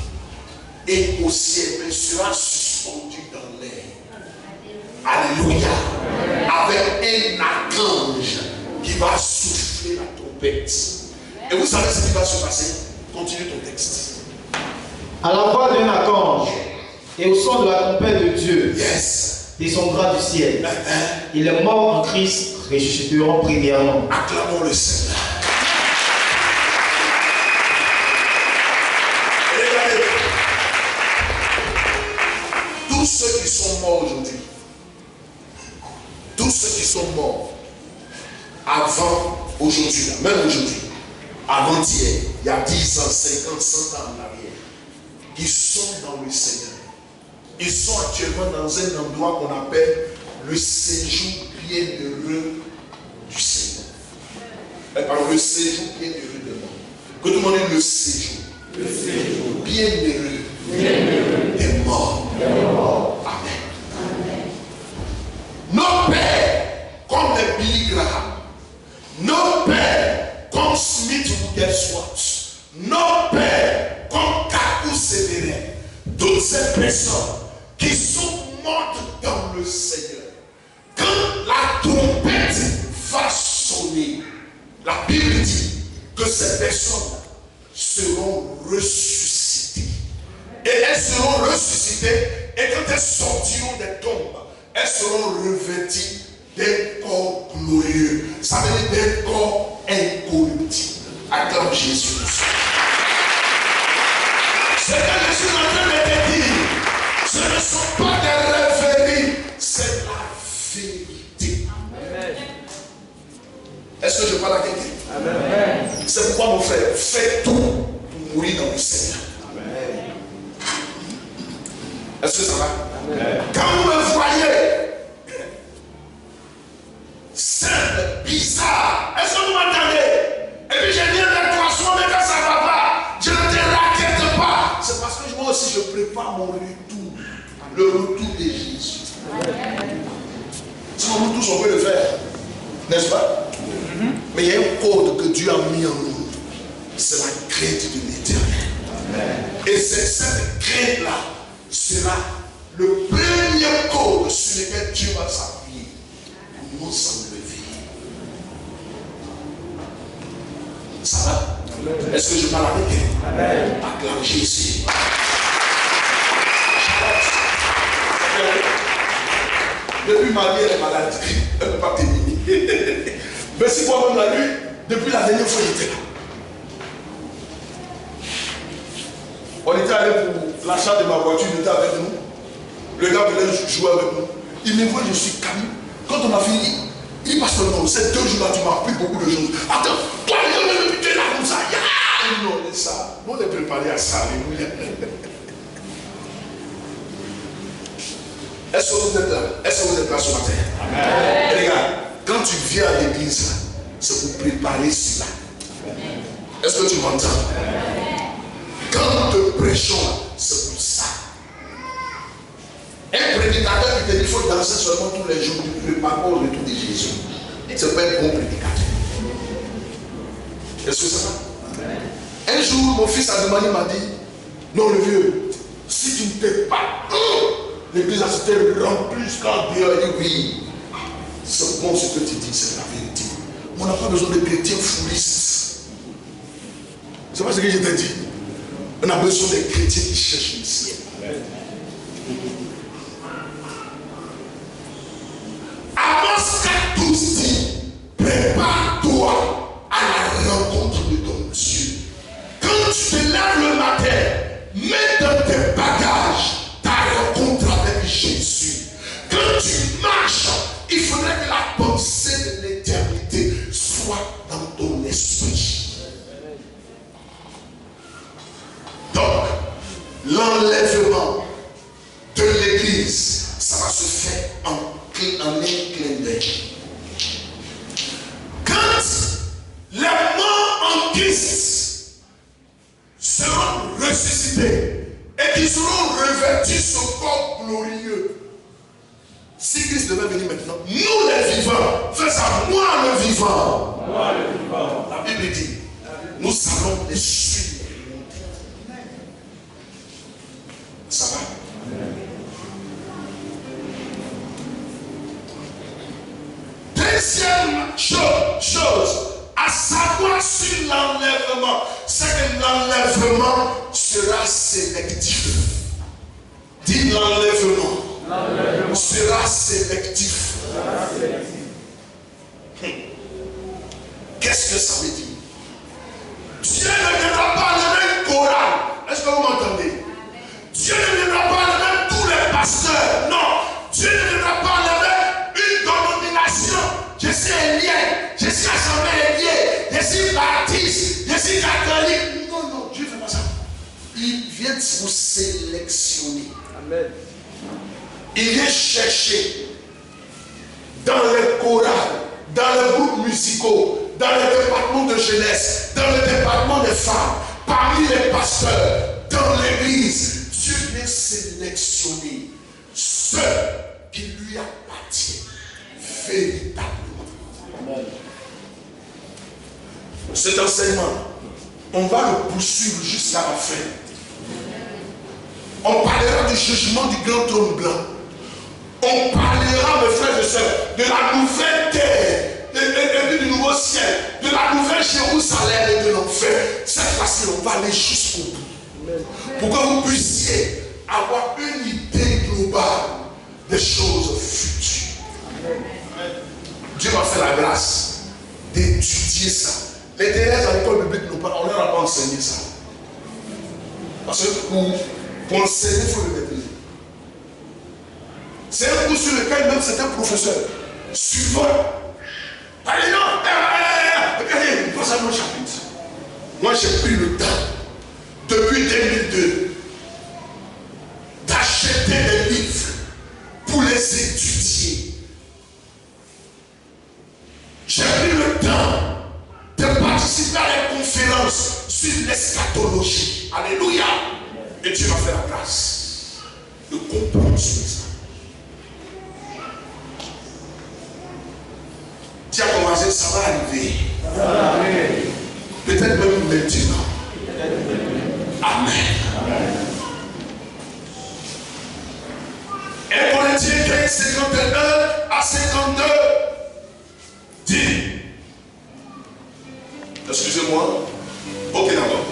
et au ciel, mais il sera suspendu dans l'air. Alléluia. Avec un archange qui va souffler la trompette. Et vous savez ce qui va se passer? Continue ton texte. À la voix d'un archange et au son de la trompette de Dieu, Yes. descendra du ciel. Et les morts en Christ ressusciteront premièrement. Acclamons le Seigneur. Regardez. Tous ceux qui sont morts aujourd'hui, tous ceux qui sont morts avant aujourd'hui, même aujourd'hui, avant-hier, il y a 10 ans, 50, 100 ans en arrière, qui sont dans le Seigneur. Ils sont actuellement dans un endroit qu'on appelle le séjour bienheureux du Seigneur. Pardon, le séjour bienheureux de moi. Que tout le monde dise le séjour. Le séjour bienheureux des morts. Amen. Nos pères, comme les Billy Graham, nos pères, comme Smith Wigglesworth, nos pères, comme Kakou Sévérin, toutes ces personnes qui sont mortes dans le Seigneur, quand la trompette va sonner, la Bible dit que ces personnes seront reçues elles seront revêties d'un corps glorieux. Ça veut dire d'un corps incorruptible. Acclame Jésus. Ce que je suis en train de te dire, ce ne sont pas des rêveries, c'est la vérité. Amen. Est-ce que je parle à quelqu'un? Amen. C'est pourquoi mon frère, fais tout pour mourir dans le Seigneur. Amen. Est-ce que ça va? Amen. Quand vous me voyez simple, bizarre, est-ce que vous m'entendez? Et puis je viens vers toi, soit mais quand ça ne va pas, je ne te raquette pas. C'est parce que moi aussi je prépare mon retour, le retour de Jésus. Sinon nous tous on peut le faire, n'est-ce pas? Mais il y a un code que Dieu a mis en nous. C'est la crainte de l'Éternel. Et cette crainte-là sera le premier code sur lequel Dieu va s'appuyer pour nous s'enlever. Ça va? Est-ce que je parle avec elle? Acclame Jésus. Depuis ma vie, elle est malade. Elle ne peut pas terminer. Mais si moi-même la nuit, depuis la dernière fois, j'étais là. On était allé pour l'achat de ma voiture, il était avec nous. Le gars venait jouer avec nous. Il me voit, je suis calme. Quand on a fini, il passe le nom. Ces 2 jours-là, tu m'as appris beaucoup de choses. Attends, toi, tu es là comme ça. Non, c'est ça. On est préparé à ça. Alléluia. Est-ce que vous êtes là? Est-ce que vous êtes là ce matin? Amen. Regarde, quand tu viens à l'église, c'est pour préparer cela. Est-ce que tu m'entends? Quand nous te prêchons, c'est pour ça. Un prédicateur qui te dit qu'il faut danser seulement tous les jours, tu ne prépares pas au retour de Jésus. Ce n'est pas un bon prédicateur. Est-ce que ça va? Un jour, mon fils a demandé, il m'a dit, non le vieux, si tu ne t'es pas, l'église a été remplie jusqu'à Dieu. Il dit oui. C'est bon ce que tu dis, c'est la vérité. On n'a pas besoin de chrétiens foulistes. C'est pas ce que je t'ai dit. On a besoin de chrétiens qui cherchent le ciel. Amos 4:12 dit, prépare-toi à la rencontre de ton Dieu. Quand tu te lèves le matin, mets dans tes bagages ta rencontre avec Jésus. Quand tu marches, il faudrait que la pensée de l'éternité soit dans ton esprit. Donc, l'enlèvement de l'église, ça va se faire en un clin d'œil. Quand les morts en Christ seront ressuscités et qu'ils seront revêtus ce corps glorieux, si Christ devait venir maintenant, nous les vivants, fais ça, moi le vivant. Moi le vivant. La Bible dit, nous allons les suivre. Ça va? Deuxième chose, à savoir sur l'enlèvement, c'est que l'enlèvement sera sélectif. Dis l'enlèvement. Sera sélectif. Qu'est-ce que ça veut dire? Dieu ne viendra pas le même choral. Est-ce que vous m'entendez? Dieu ne viendra pas le même tous les pasteurs. Non. Dieu ne viendra pas le même une dénomination. Je suis un lien. Je suis assemblée liée. Je suis baptiste. Je suis catholique. Non, non. Dieu ne fait pas ça. Il vient vous sélectionner. Amen. Il vient chercher dans les chorales, dans les groupes musicaux, dans les départements de jeunesse, dans le département des femmes, parmi les pasteurs, dans l'église. Dieu vient sélectionner ceux qui lui appartiennent véritablement. Amen. Cet enseignement, on va le poursuivre jusqu'à la fin. On parlera du jugement du grand trône blanc. On parlera, mes frères et sœurs, de la nouvelle terre, du nouveau ciel, de la nouvelle Jérusalem et de l'enfer. Cette fois-ci, on va aller jusqu'au bout. Pour que vous puissiez avoir une idée globale des choses futures. Dieu m'a fait la grâce d'étudier ça. Les élèves à l'école biblique, on ne leur a pas enseigné ça. Parce que pour enseigner, il faut le maîtriser. C'est un cours sur lequel même certains professeurs suivant. Allez, non, regardez, passe à mon chapitre. Moi, j'ai pris le temps, depuis 2002, d'acheter des livres pour les étudier. J'ai pris le temps de participer à des conférences sur l'eschatologie. Alléluia. Et Dieu m'a fait la grâce de comprendre ce message. Dieu a commencé, ça va arriver. Peut-être même maintenant. Amen. Et Corinthiens 15, 51 à 52 dit. Excusez-moi. Ok, d'accord.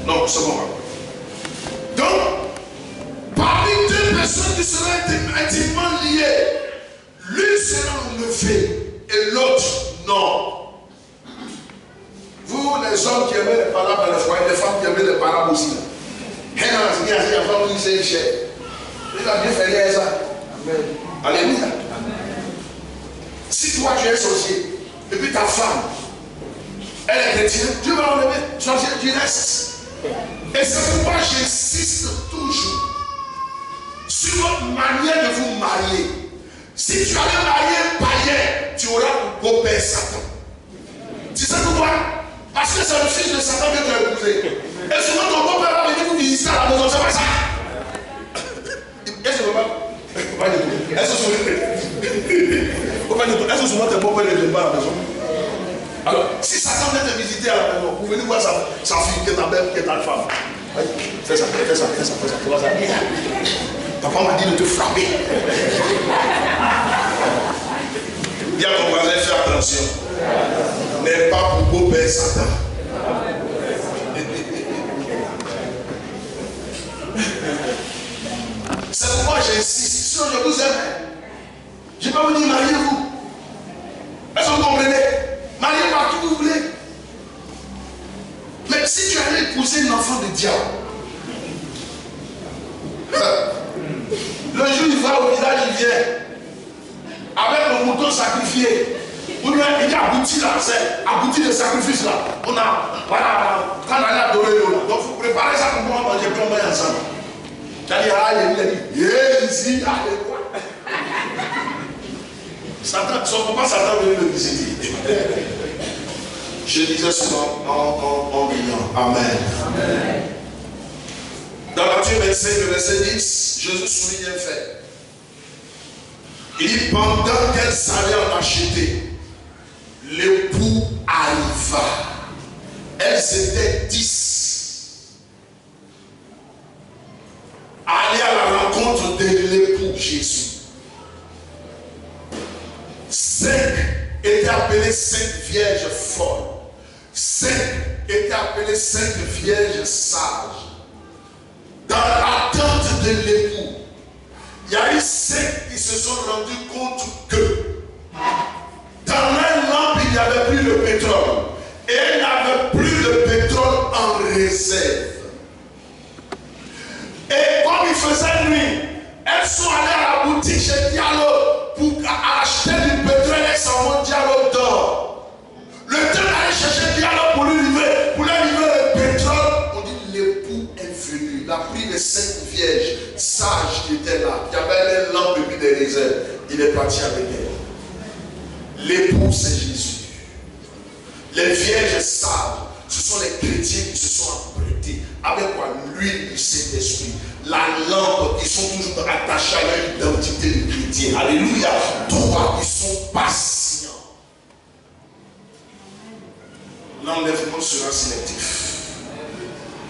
Non, c'est bon. Donc, parmi deux personnes qui seraient intimement liées, l'une sera enlevée et l'autre non. Vous, les hommes qui aimaient les parables dans les foyers, les femmes qui aimaient les parables aussi. Il a bien fait ça. Alléluia. Si toi tu es sorcier, et puis ta femme, elle est chrétienne, Dieu va enlever, tu restes. Et c'est pourquoi j'insiste toujours sur votre manière de vous marier. Si tu allais marier un païen, tu auras pour beau-père Satan. Tu sais pourquoi? Parce que c'est le fils de Satan que tu as épousé. Et souvent ton beau-père va venir vous visiter à la maison, c'est pas ça. Est-ce que souvent tes beaux-pères ne viennent pas à la maison? Alors, si Satan vient te visiter à la maison, vous venez voir sa fille qui est ta belle, qui est ta femme. Fais ça. Papa m'a dit de te frapper. Dis à ton voisin, fais attention. Mais pas pour beau-père Satan. C'est pourquoi j'insiste. Si je vous aime, je ne vais pas vous dire mariez-vous. Est-ce que vous comprenez? Mariez partout où vous voulez. Mais si tu allais épouser un enfant de diable, le jour il va au village, il vient avec le mouton sacrifié. Il dit abouti là, c'est abouti le sacrifice là. On a, voilà, quand on a adoré là. Donc vous préparez ça pour moi, manger plein de ensemble. Tu as dit, il a dit, ici, allez quoi. Satan, son papa Satan venait le visiter. Je disais souvent en riant. Amen. Amen. Dans Matthieu 25, le verset 10, Jésus souligne un fait. Il dit, pendant qu'elle s'allait en acheter, l'époux arriva. Elles étaient 10. Aller à la rencontre de l'époux Jésus. 5 étaient appelées 5 vierges folles. 5 étaient appelées 5 vierges sages. Dans l'attente de l'époux, il y a eu 5 qui se sont rendus compte que dans leur lampe, il n'y avait plus de pétrole. Et il n'y avait plus de pétrole en réserve. Et comme il faisait nuit, elles sont allées à la boutique chez Diallo pour acheter du pétrole et s'en vont Diallo d'or. Le temps d'aller chercher Diallo pour lui livrer le pétrole, on dit l'époux est venu. Il a pris les 5 vierges sages qui étaient là, qui avaient les lampes et puis des réserves. Il est parti avec elles. L'époux c'est Jésus. Les vierges sages, ce sont les chrétiens qui se sont apprêtés. Avec quoi? L'huile du Saint-Esprit. La lampe, ils sont toujours attachés à leur identité de chrétien. Alléluia. 3, ils sont patients. L'enlèvement sera sélectif.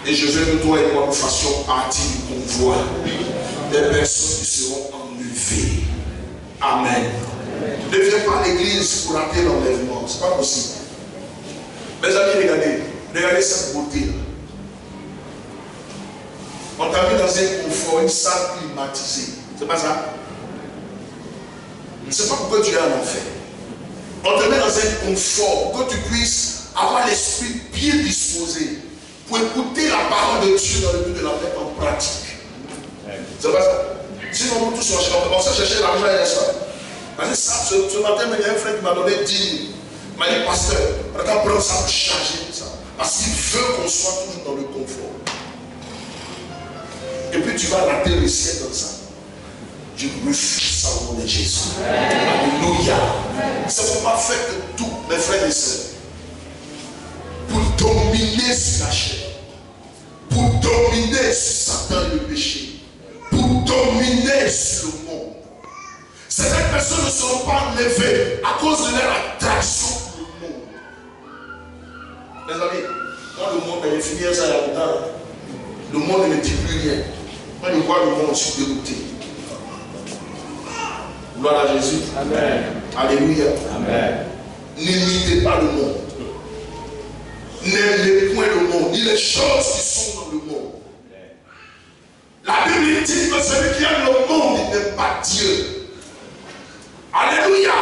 Et je veux que toi et moi nous fassions partie du convoi des personnes qui seront enlevées. Amen. Tu ne viens pas à l'église pour rater l'enlèvement. Ce n'est pas possible. Mes amis, regardez cette beauté-là. On t'a mis dans un confort, une salle climatisée. C'est pas ça? C'est pas pour que tu aies un enfer. On te met dans un confort pour que tu puisses avoir l'esprit bien disposé pour écouter la parole de Dieu dans le but de la mettre en pratique. C'est pas ça. Sinon, nous tous on s'est cherché l'argent et ça. Ce matin, il y a un frère qui m'a donné 10 000. Il m'a dit, pasteur, on va prendre ça pour changer ça. Parce qu'il veut qu'on soit toujours dans le confort. Et puis tu vas rater le ciel dans ça. Je refuse ça au nom de Jésus. Alléluia. Ça ne faut pas faire que tout, mes frères et sœurs, pour dominer sur la chair, pour dominer sur Satan et le péché, pour dominer sur le monde. Certaines personnes ne seront pas enlevées à cause de leur attraction pour le monde. Les amis, quand le monde est fini, ça y a longtemps, le monde ne dit plus rien. Quand je vois le monde, je suis dégoûté. Gloire à Jésus. Amen. Alléluia. Amen. N'imitez pas le monde. N'aimez point le monde, ni les choses qui sont dans le monde. La Bible dit que celui qui aime le monde, il n'aime pas Dieu. Alléluia.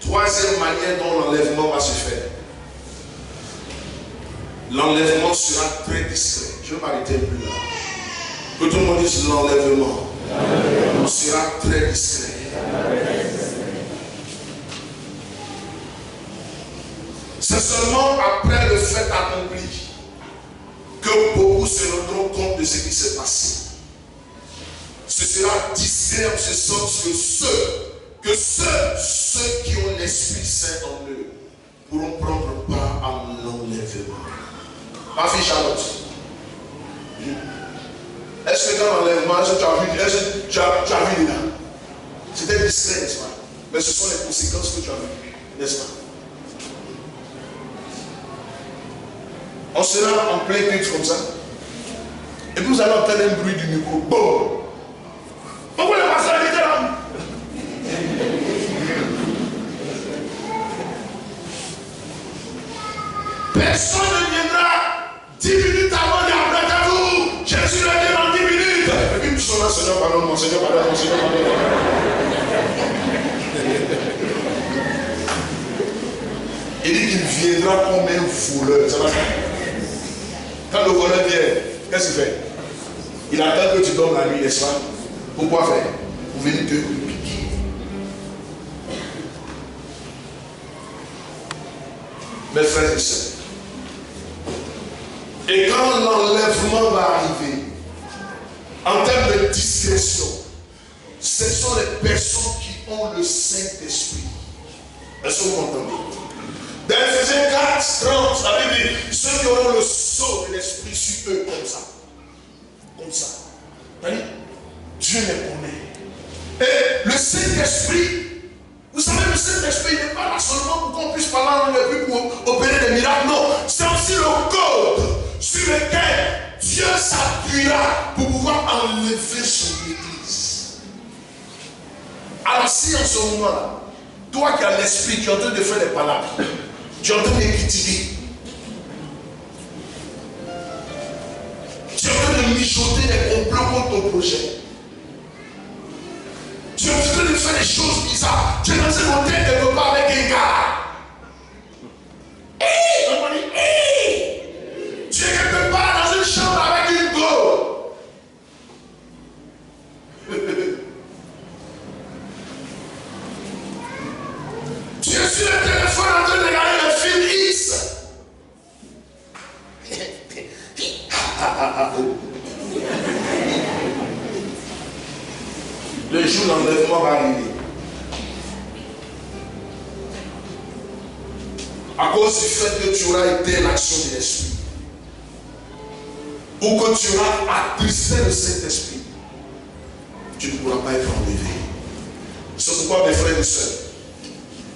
Troisième manière dont l'enlèvement va se faire. L'enlèvement sera très discret. Je vais m'arrêter plus là. Que tout le monde dise l'enlèvement. Sera très discret. C'est seulement après le fait accompli que beaucoup se rendront compte de ce qui s'est passé. Ce sera discret en ce sens que ceux qui ont l'Esprit Saint en eux pourront prendre part à l'enlèvement. Ma fille Charlotte, est-ce que dans l'enlèvement, est-ce que tu as vu là? C'était discret, n'est-ce pas? Mais ce sont les conséquences que tu as vues, n'est-ce pas? On sera en plein culte comme ça. Et puis vous allez entendre un bruit du micro. Bon! Pourquoi le pasteur était là? Personne ne viendra 10 minutes avant et apprêtez-vous. Jésus l'a dit dans 10 minutes. Et puis nous sommes là, Seigneur, pardon, mon Seigneur, pardon, mon Seigneur, pardon. Il dit qu'il viendra comme un voleur. Ça va ça? Quand le voleur vient, qu'est-ce qu'il fait? Il attend que tu dormes la nuit, n'est-ce pas? Pourquoi faire? Pour venir te piquer. Mes frères et sœurs, et quand l'enlèvement va arriver, en termes de discrétion, ce sont les personnes qui ont le Saint-Esprit. Est-ce que vous m'entendez? Dans Ephésiens 4, 30, la Bible dit, ceux qui auront le sceau de l'Esprit sur eux, comme ça. Comme ça. C'est-à-dire, Dieu les connaît. Et le Saint-Esprit, vous savez, le Saint-Esprit n'est pas là seulement pour qu'on puisse parler en langue et pour opérer des miracles. Non, c'est aussi le code sur lequel Dieu s'appuiera pour pouvoir enlever son Église. Alors si en ce moment-là, toi qui as l'esprit, tu es en train de faire des palabres, tu es en train de critiquer, tu es en train de mijoter des complots contre ton projet, tu es en train de faire des choses bizarres, tu es dans un hôtel quelque part avec un gars. Tu es quelque part dans une chambre avec une go. Tu es sur le téléphone en train de regarder le film X. Le jour d'enlèvement va arriver. À cause du fait que tu auras été l'action de l'esprit. Ou que tu auras attristé le Saint-Esprit. Tu ne pourras pas être enlevé. C'est pourquoi mes frères et sœurs,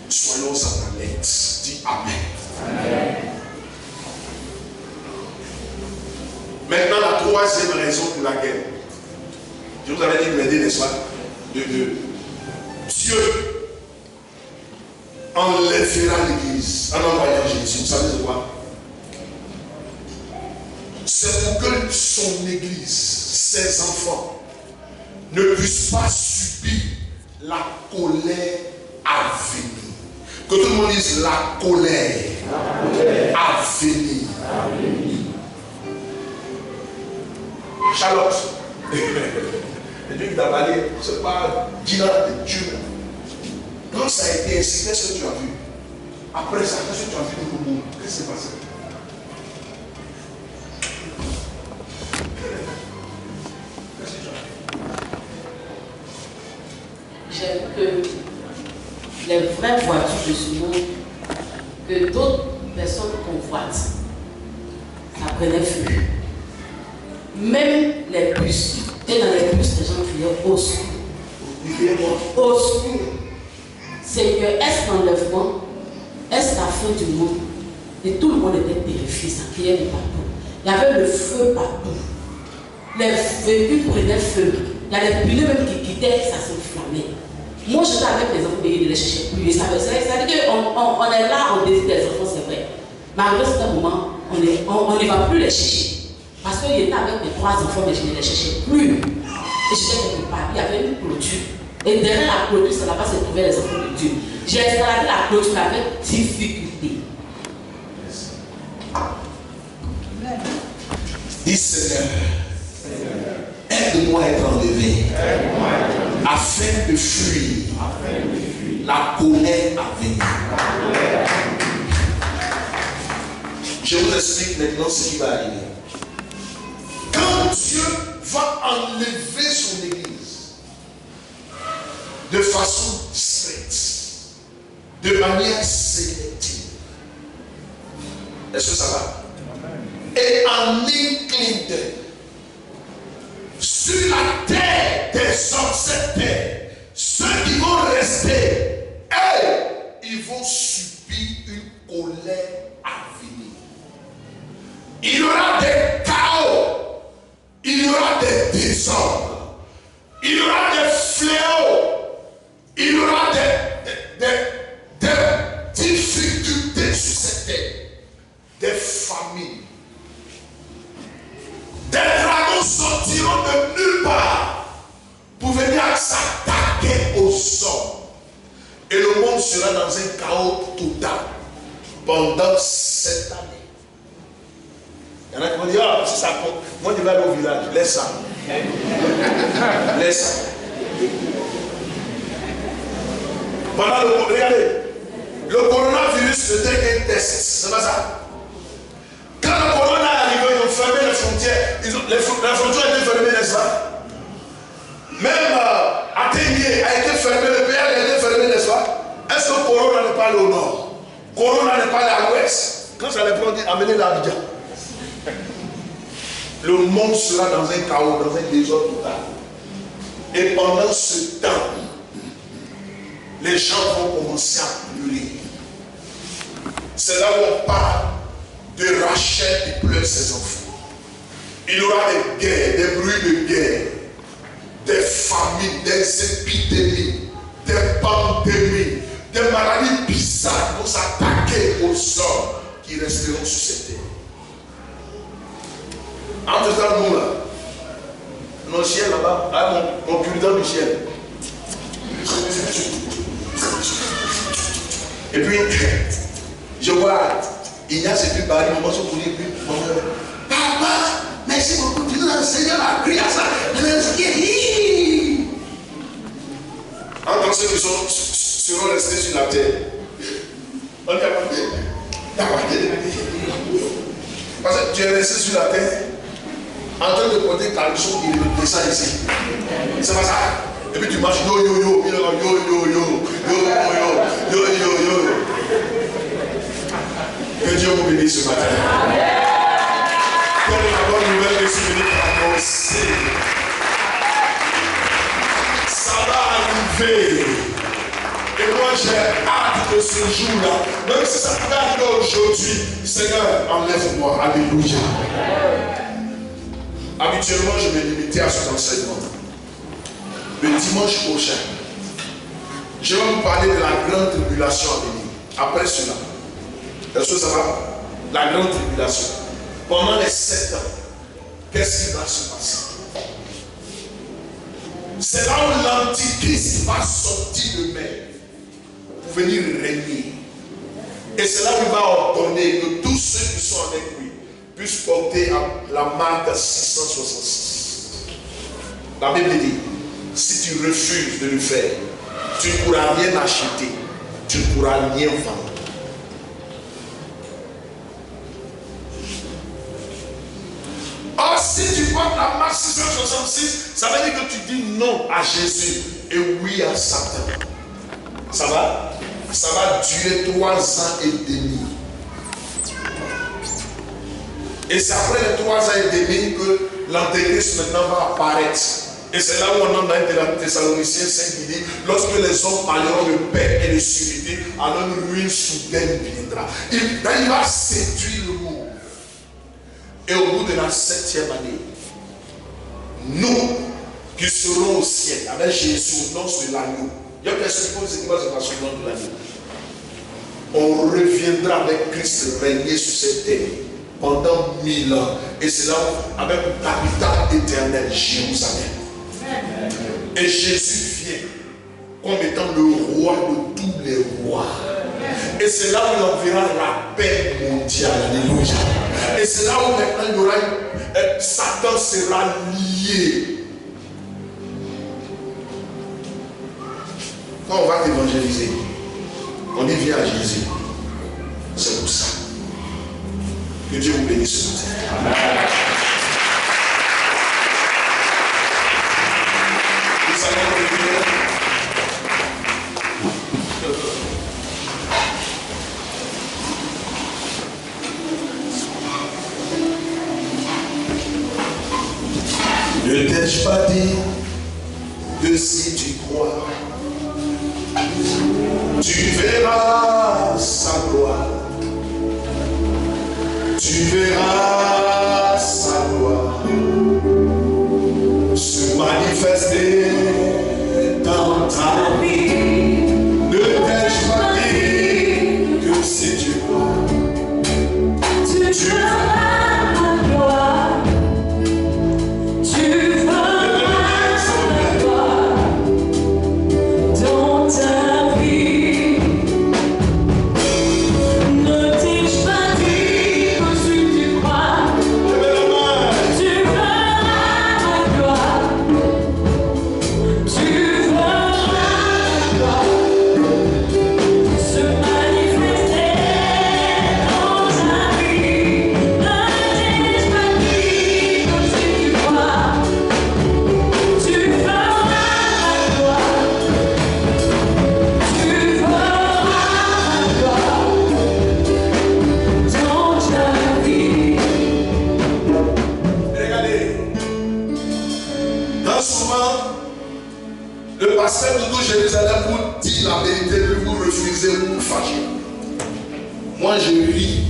soyons en alerte. Dis Amen. Amen. Maintenant, la troisième raison pour laquelle je vous avais dit de m'aider, n'est-ce pas? Dieu enlèvera l'Église en envoyant Jésus. Vous savez de quoi? C'est pour que son Église, ses enfants, ne puisse pas subir la colère à venir. Que tout le monde dise la colère à venir. Charlotte, le Dieu qui t'a parlé, c'est pas Dina de Dieu. Quand ça a été ainsi, qu'est-ce que tu as vu? Après ça, qu'est-ce que tu as vu dans le monde? Qu'est-ce qui s'est passé? J'aime que les vraies voitures de ce monde, que d'autres personnes convoitent, ça prenait feu. Même les bus, tu es dans les bus, les gens criaient au secours. Au secours. Seigneur, est-ce l'enlèvement? Est-ce la fin du monde? Et tout le monde était terrifié, ça criait de partout. Il y avait le feu partout. Les véhicules prenaient feu. Il y a des pneus même qui quittaient, ça s'enflammait. Moi, j'étais avec les enfants, ils ne les cherchaient plus. C'est-à-dire qu'on est là, on désire des enfants, c'est vrai. Mais à un moment, on ne va plus les chercher. Parce qu'il était avec mes 3 enfants, mais je ne les cherchais plus. Et j'étais quelque part, il y avait une clôture. Et derrière la clôture, c'est là-bas se trouvaient les enfants de Dieu. J'ai installé la clôture avec difficulté. Dis Seigneur, aide-moi à être enlevé, afin de fuir la colère à venir. Je vous explique maintenant ce qui va arriver. Quand Dieu va enlever son église de façon discrète, de manière sélective, est-ce que ça va? Et en un clin d'œil, sur la terre des hommes, cette terre, ceux qui vont rester, ils vont subir une colère à venir. Il y aura des chaos, il y aura des désordres, il y aura des fléaux, il y aura des difficultés sur cette terre, des familles. Des dragons sortiront de nulle part pour venir s'attaquer aux hommes. Et le monde sera dans un chaos total pendant 7 années. Il y en a qui vont dire, ah, si ça compte, moi je vais aller au village, laisse ça. Laisse ça. Pendant regardez, le coronavirus était un test, c'est pas ça. Quand le corona est arrivé, ils ont fermé les frontières. Les frontières étaient fermées, n'est-ce pas? Même Athénier a été fermé, le pays a été fermé, n'est-ce pas? Est-ce que Corona n'est pas allé au nord? Corona n'est pas allé à l'ouest? Quand ça les prend, amenez l'Abidjan. Le monde sera dans un chaos, dans un désordre total. Et pendant ce temps, les gens vont commencer à pleurer. C'est là où on parle de Rachel qui pleure ses enfants. Il y aura des guerres, des bruits de guerre, des famines, des épidémies, des pandémies, des maladies bizarres vont s'attaquer aux hommes qui resteront sur cette terre. Entre temps, nous là, nos chiens là-bas, là, mon puritain Michel. Et puis, je vois Ignace et puis Barry, maman se courir, puis maman, papa, merci beaucoup, tu nous as enseigné la prière, ça. Entre ceux qui seront restés sur la terre, on t'a parlé. Parce que tu es resté sur la terre, en train de porter ta leçon, il descend ici. C'est pas ça. Et puis tu marches yo yo yo, yo yo yo yo yo yo yo yo yo. Que Dieu vous bénisse ce matin. Quelle est la bonne nouvelle que je suis venu pour annoncer? Ça va arriver. Et moi j'ai hâte de ce jour-là. Même si ça peut arriver aujourd'hui, Seigneur, enlève-moi. Alléluia. Habituellement, je vais limiter à cet enseignement. Le dimanche prochain, je vais vous parler de la grande tribulation à venir. Après cela, est-ce que ça va? La grande tribulation. Pendant les 7 ans, qu'est-ce qui va se passer? C'est là où l'antichrist va sortir de mer pour venir régner. Et c'est là où il va ordonner que tous ceux qui sont avec lui puissent porter la marque 666. La Bible dit, si tu refuses de le faire, tu ne pourras rien acheter, tu ne pourras rien vendre. Or, si tu portes la marque 666, ça veut dire que tu dis non à Jésus et oui à Satan. Ça va? Ça va durer 3 ans et demi. Et c'est après les 3 ans et demi que l'antéchrist maintenant va apparaître. Et c'est là où on entre dans Thessaloniciens 5 qui dit, lorsque les hommes parleront de paix et de sûreté, alors une ruine soudaine viendra. Il va séduire le monde. Et au bout de la 7e année, nous qui serons au ciel avec Jésus au nom de l'agneau, il y a personne qui pose ce qui va se passer au nom de l'agneau. On reviendra avec Christ régner sur cette terre pendant 1000 ans. Et c'est là avec une capitale éternelle, Jérusalem. Et Jésus vient comme étant le roi de tous les rois. Et c'est là où il enverra la paix mondiale. Alléluia. Et c'est là où maintenant il y aura Satan sera lié. Quand on va t'évangéliser, on y vient à Jésus. C'est pour ça. Que Dieu vous bénisse ce matin. Amen. Nous allons revenir. Ne t'ai-je pas dit que si tu crois, tu verras sa gloire. Tu verras sa gloire se manifester dans ta vie. Ne t'ai-je pas dit que si tu crois, tu verras sa gloire. Tu verras sa gloire dans ta vie. Ne t'ai-je pas dit que si tu crois, tu verras la gloire. Tu verras la gloire se manifester dans ta vie. Ne t'ai-je pas dit que si tu crois, tu verras la gloire. Tu verras la gloire dans ta vie. Regardez, dans souvent, le pasteur de Jérusalem vous dit la vérité, puis vous refusez, vous vous fâchez. Moi je ris.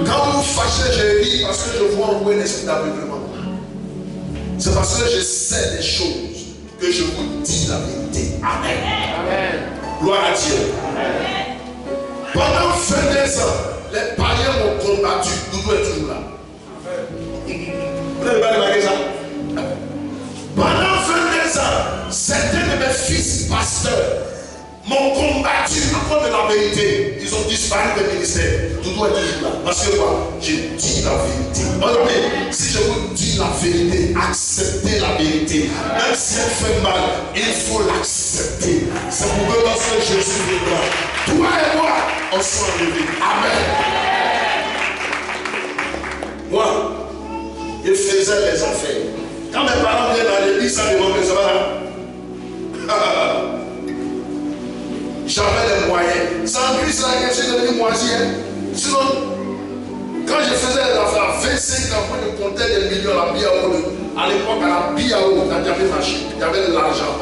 Quand vous fâchez, je ris parce que je vois en vous un esprit d'aveuglement. C'est parce que je sais des choses que je vous dis la vérité. Amen. Amen. Gloire à Dieu. Amen. Pendant 22 ans, les païens m'ont combattu. Doudou est toujours là. Vous n'avez pas remarqué ça? Pendant 22 ans, certains de mes fils pasteurs m'ont combattu à cause de la vérité. Ils ont disparu des ministères. Doudou est toujours là. Parce que moi, je dis la vérité. Regardez, si je vous dis la vérité, acceptez la vérité. Même si elle fait mal, il faut l'accepter. C'est pour que lorsque Jésus viendra, toi et moi, on soit enlevés. Amen. Moi, je faisais les affaires. Quand mes parents viennent dans l'église, ça devant mes enfants. J'avais les moyens. C'est en plus là que je suis devenu moisier. Sinon, quand je faisais les affaires, 25 ans, je comptais des millions à la Biao. À l'époque, à la Biao, quand j'avais marché, j'avais de l'argent.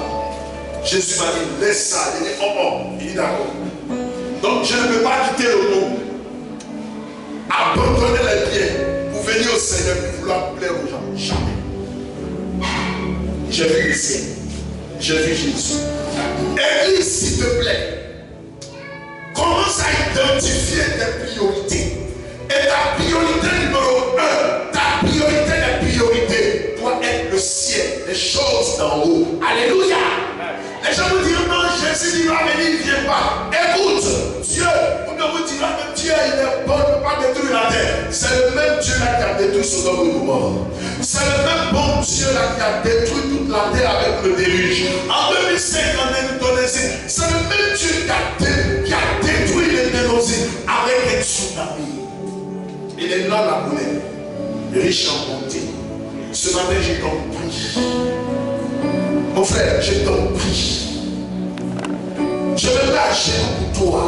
Jésus m'a dit, laisse ça. Il dit, oh oh. Il dit, d'accord. Donc, je ne peux pas quitter le monde. Abandonner les biens pour venir au Seigneur pour vouloir plaire aux gens. Jamais. J'ai vu le ciel. J'ai vu Jésus. Église, s'il te plaît, commence à identifier tes priorités. Et ta priorité numéro 1, ta priorité des priorités doit être le ciel, les choses d'en haut. Alléluia. Les gens vous diront non, Jésus il va venir, il ne vient pas. Écoute, Dieu, vous ne vous direz que Dieu il est bon, il ne peut pas détruire la terre. C'est le même Dieu là qui a détruit Sodome et Gomorrhe. C'est le même bon Dieu là qui a détruit toute la terre avec le déluge. En 2005 en Indonésie, c'est le même Dieu qui a détruit l'Indonésie avec un tsunami. Il est là la monnaie, riche en bonté. Ce matin, je t'en prie. Mon frère, je t'en prie. Je me mets à genoux pour toi.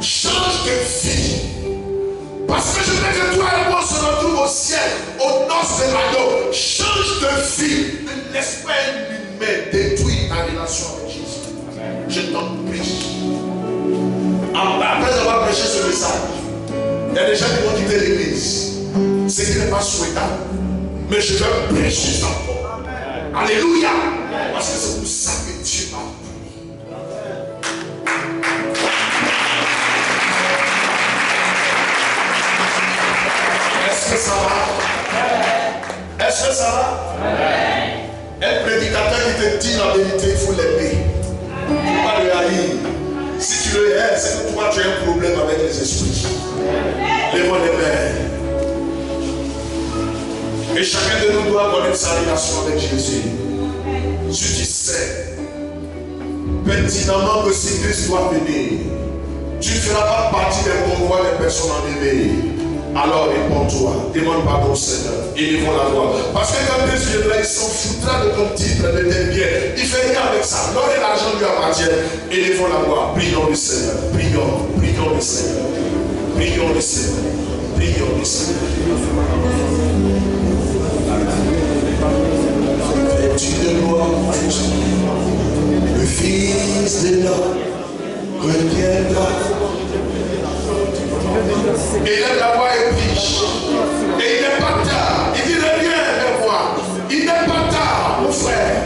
Change de vie. Parce que je veux que toi et moi se retrouvent au ciel, aux noces de l'agneau. Change de vie. Ne laisse pas un humain détruire ta relation avec Jésus. Je t'en prie. Après avoir prêché ce message, il y a des gens qui vont quitter l'église. Ce qui n'est pas souhaitable. Mais je vais prêcher ça encore. Alléluia. Parce que c'est pour ça que Dieu m'a pris. Est-ce que ça va? Est-ce que ça va? Un prédicateur qui te dit la vérité, il faut l'aimer. Il ne faut pas le haïr. Si tu le hais, c'est que toi tu as un problème avec les esprits. Lève-moi les mains. Et chacun de nous doit connaître sa relation avec Jésus. Si tu sais pertinemment que si Christ doit venir, tu ne feras pas partie des convois des personnes enlevées. Alors réponds-toi, demande pardon au Seigneur, élevons la voix. Parce que quand Christ viendra, il s'en foutra de ton titre, de tes biens. Il fait rien avec ça. L'or et l'argent lui appartiennent. Élevons la voix, prions le Seigneur, prions le Seigneur, prions le Seigneur, prions le Seigneur. Tu de gloire, le Fils de l'homme reviendra. Et là, la voix est riche. Et il n'est pas tard. Il dit reviens vers moi. Il n'est pas tard, mon frère.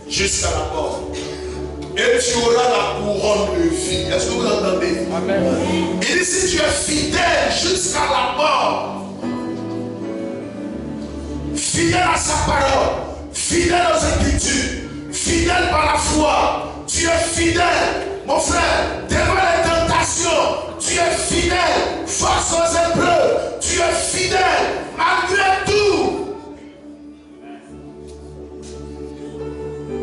Jusqu'à la mort. Et tu auras la couronne de vie. Est-ce que vous entendez? Amen. Il dit si tu es fidèle jusqu'à la mort, fidèle à sa parole, fidèle aux Écritures, fidèle par la foi, Tu es fidèle, mon frère, devant les tentations. Tu es fidèle face aux épreuves. Tu es fidèle malgré tout.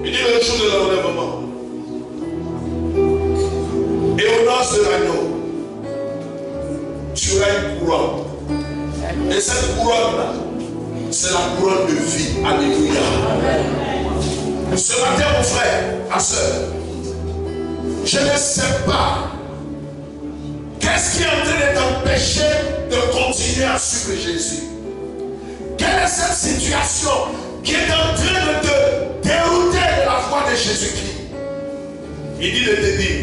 Il dit le jour de l'enlèvement. Et aux noces de l'agneau, tu auras une couronne. Et cette couronne-là, c'est la couronne de vie. Alléluia. Ce matin, mon frère, ma soeur, je ne sais pas qu'est-ce qui est en train de t'empêcher de continuer à suivre Jésus. Quelle est cette situation qui est en train de te dérouter de la foi de Jésus-Christ? Il dit de te dire,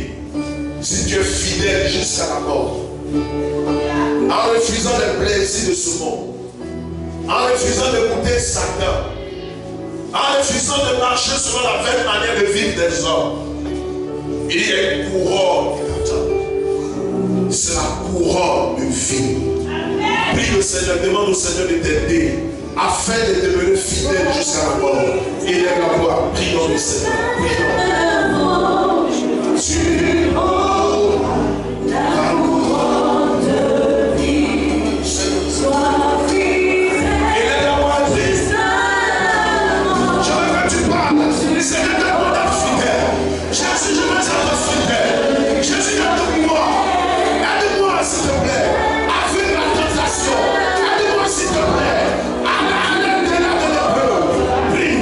si tu es fidèle jusqu'à la mort, en refusant les plaisirs de ce monde, en refusant d'écouter Satan, en refusant de marcher selon la vaine manière de vivre des hommes, il y a une couronne qui t'attend. C'est la couronne de vie. Prie le Seigneur, demande au Seigneur de t'aider afin de demeurer fidèle jusqu'à la mort. Et lève la voix, prions le Seigneur. Prions. Tu auras la couronne de vie. Sois fidèle. Et lève la voix, prie. Je veux que tu parles. Seigneur, demande d'être fidèle. Jésus, je veux être fidèle. Jésus, aide-moi. Aide-moi, s'il te plaît. À vivre la tentation. Aide-moi, s'il te plaît. À aller de-delà de l'épreuve. Prie.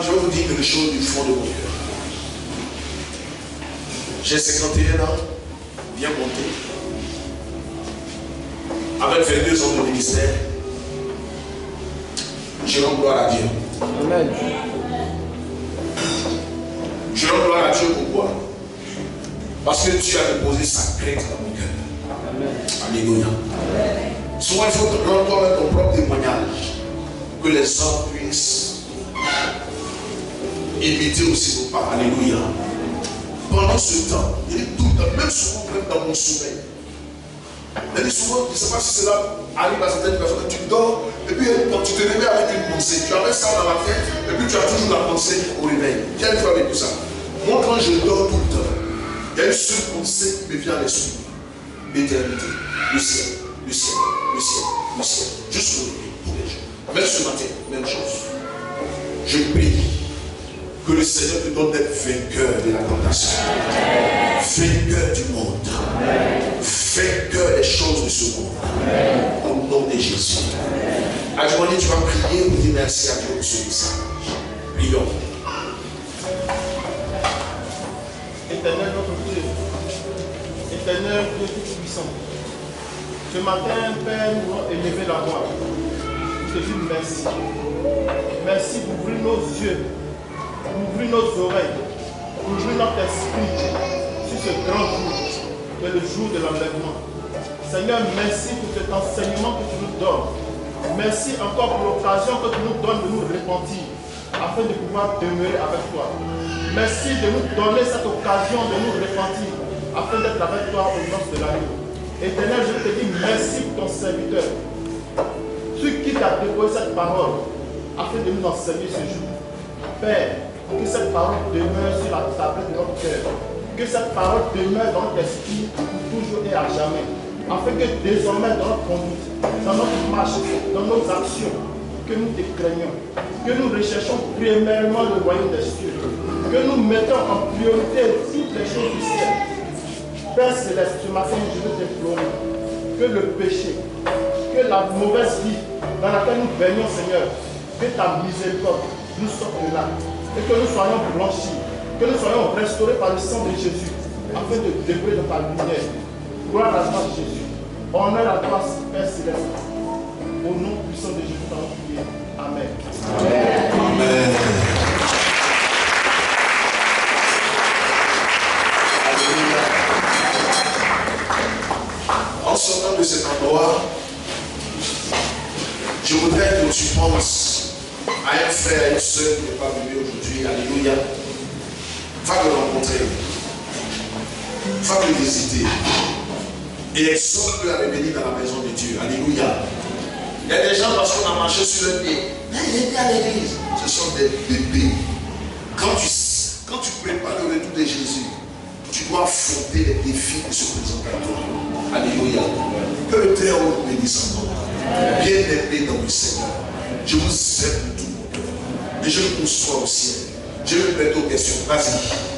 Je vais vous dire quelque chose du fond de mon cœur. J'ai 51 ans, bien monté, avec 22 ans de ministère. Je rends gloire à Dieu. Amen. Je rends gloire à Dieu pourquoi? Parce que Dieu a déposé sa crainte dans mon cœur. Amen. Alléluia. Souvent, il faut rendre toi-même ton propre témoignage, que les hommes puissent imiter aussi vos pas. Alléluia. Pendant ce temps, il est tout le temps, même souvent, même dans mon sommeil. Il dit souvent, je ne sais pas si cela arrive à certaines personnes, tu dors, et puis quand tu te réveilles avec une pensée, tu avais ça dans la tête, et puis tu as toujours la pensée au réveil. Quelle fois avec tout ça? Moi, quand je dors tout le temps, il y a une seule pensée qui me vient à l'esprit. L'éternité, le ciel, le ciel, le ciel, le ciel, jusqu'au réveil, tous les jours. Même ce matin, même chose. Je prie que le Seigneur te donne d'être vainqueur de la tentation, vainqueur du monde, vainqueur des choses de ce monde, au nom de Jésus. Adjoignez, tu vas prier pour dire merci à Dieu pour ce message. Prions. Éternel notre Dieu, éternel Dieu tout-puissant, ce matin, Père, nous allons élever la voix. Nous te disons merci. Merci d'ouvrir nos yeux, d'ouvrir nos oreilles, d'ouvrir notre esprit sur ce grand jour, qui est le jour de l'enlèvement. Seigneur, merci pour cet enseignement que tu nous donnes. Merci encore pour l'occasion que tu nous donnes de nous repentir, afin de pouvoir demeurer avec toi. Merci de nous donner cette occasion de nous repentir, afin d'être avec toi aux noces de l'agneau. Éternel, je te dis merci pour ton serviteur. Celui qui qui t'a déposé cette parole afin de nous enseigner ce jour. Père, que cette parole demeure sur la tablette de notre cœur. Que cette parole demeure dans notre esprit pour toujours et à jamais. Afin que désormais dans notre conduite, dans notre marche, dans nos actions, que nous te craignons, que nous recherchons premièrement le royaume des cieux, que nous mettons en priorité toutes les choses du ciel. Père Céleste, ce matin, je veux t'implorer que le péché, que la mauvaise vie dans laquelle nous baignons, Seigneur, que ta miséricorde nous sorte de là et que nous soyons blanchis, que nous soyons restaurés par le sang de Jésus afin de découvrir de ta lumière. Gloire à toi, Jésus. Honneur à toi, Père Céleste. Au nom puissant de Jésus, nous allons prier. Amen. Amen. Amen. En sortant de cet endroit, je voudrais que tu penses à un frère et une soeur qui n'est pas venu aujourd'hui. Alléluia. Va le rencontrer. Va le visiter. Et exhorte-le à revenir dans la maison de Dieu. Alléluia. Il y a des gens, parce qu'on a marché sur le pied, mais il était à l'église. Ce sont des bébés. Quand tu prépares le retour de Jésus, tu dois affronter les défis qui se présentent à toi. Alléluia. Que le Très-Haut nous bénisse encore. Bien-aimé dans le Seigneur, je vous aime de tout mon cœur. Et je vous conçois au ciel. Je vais répéter aux questions. Vas-y.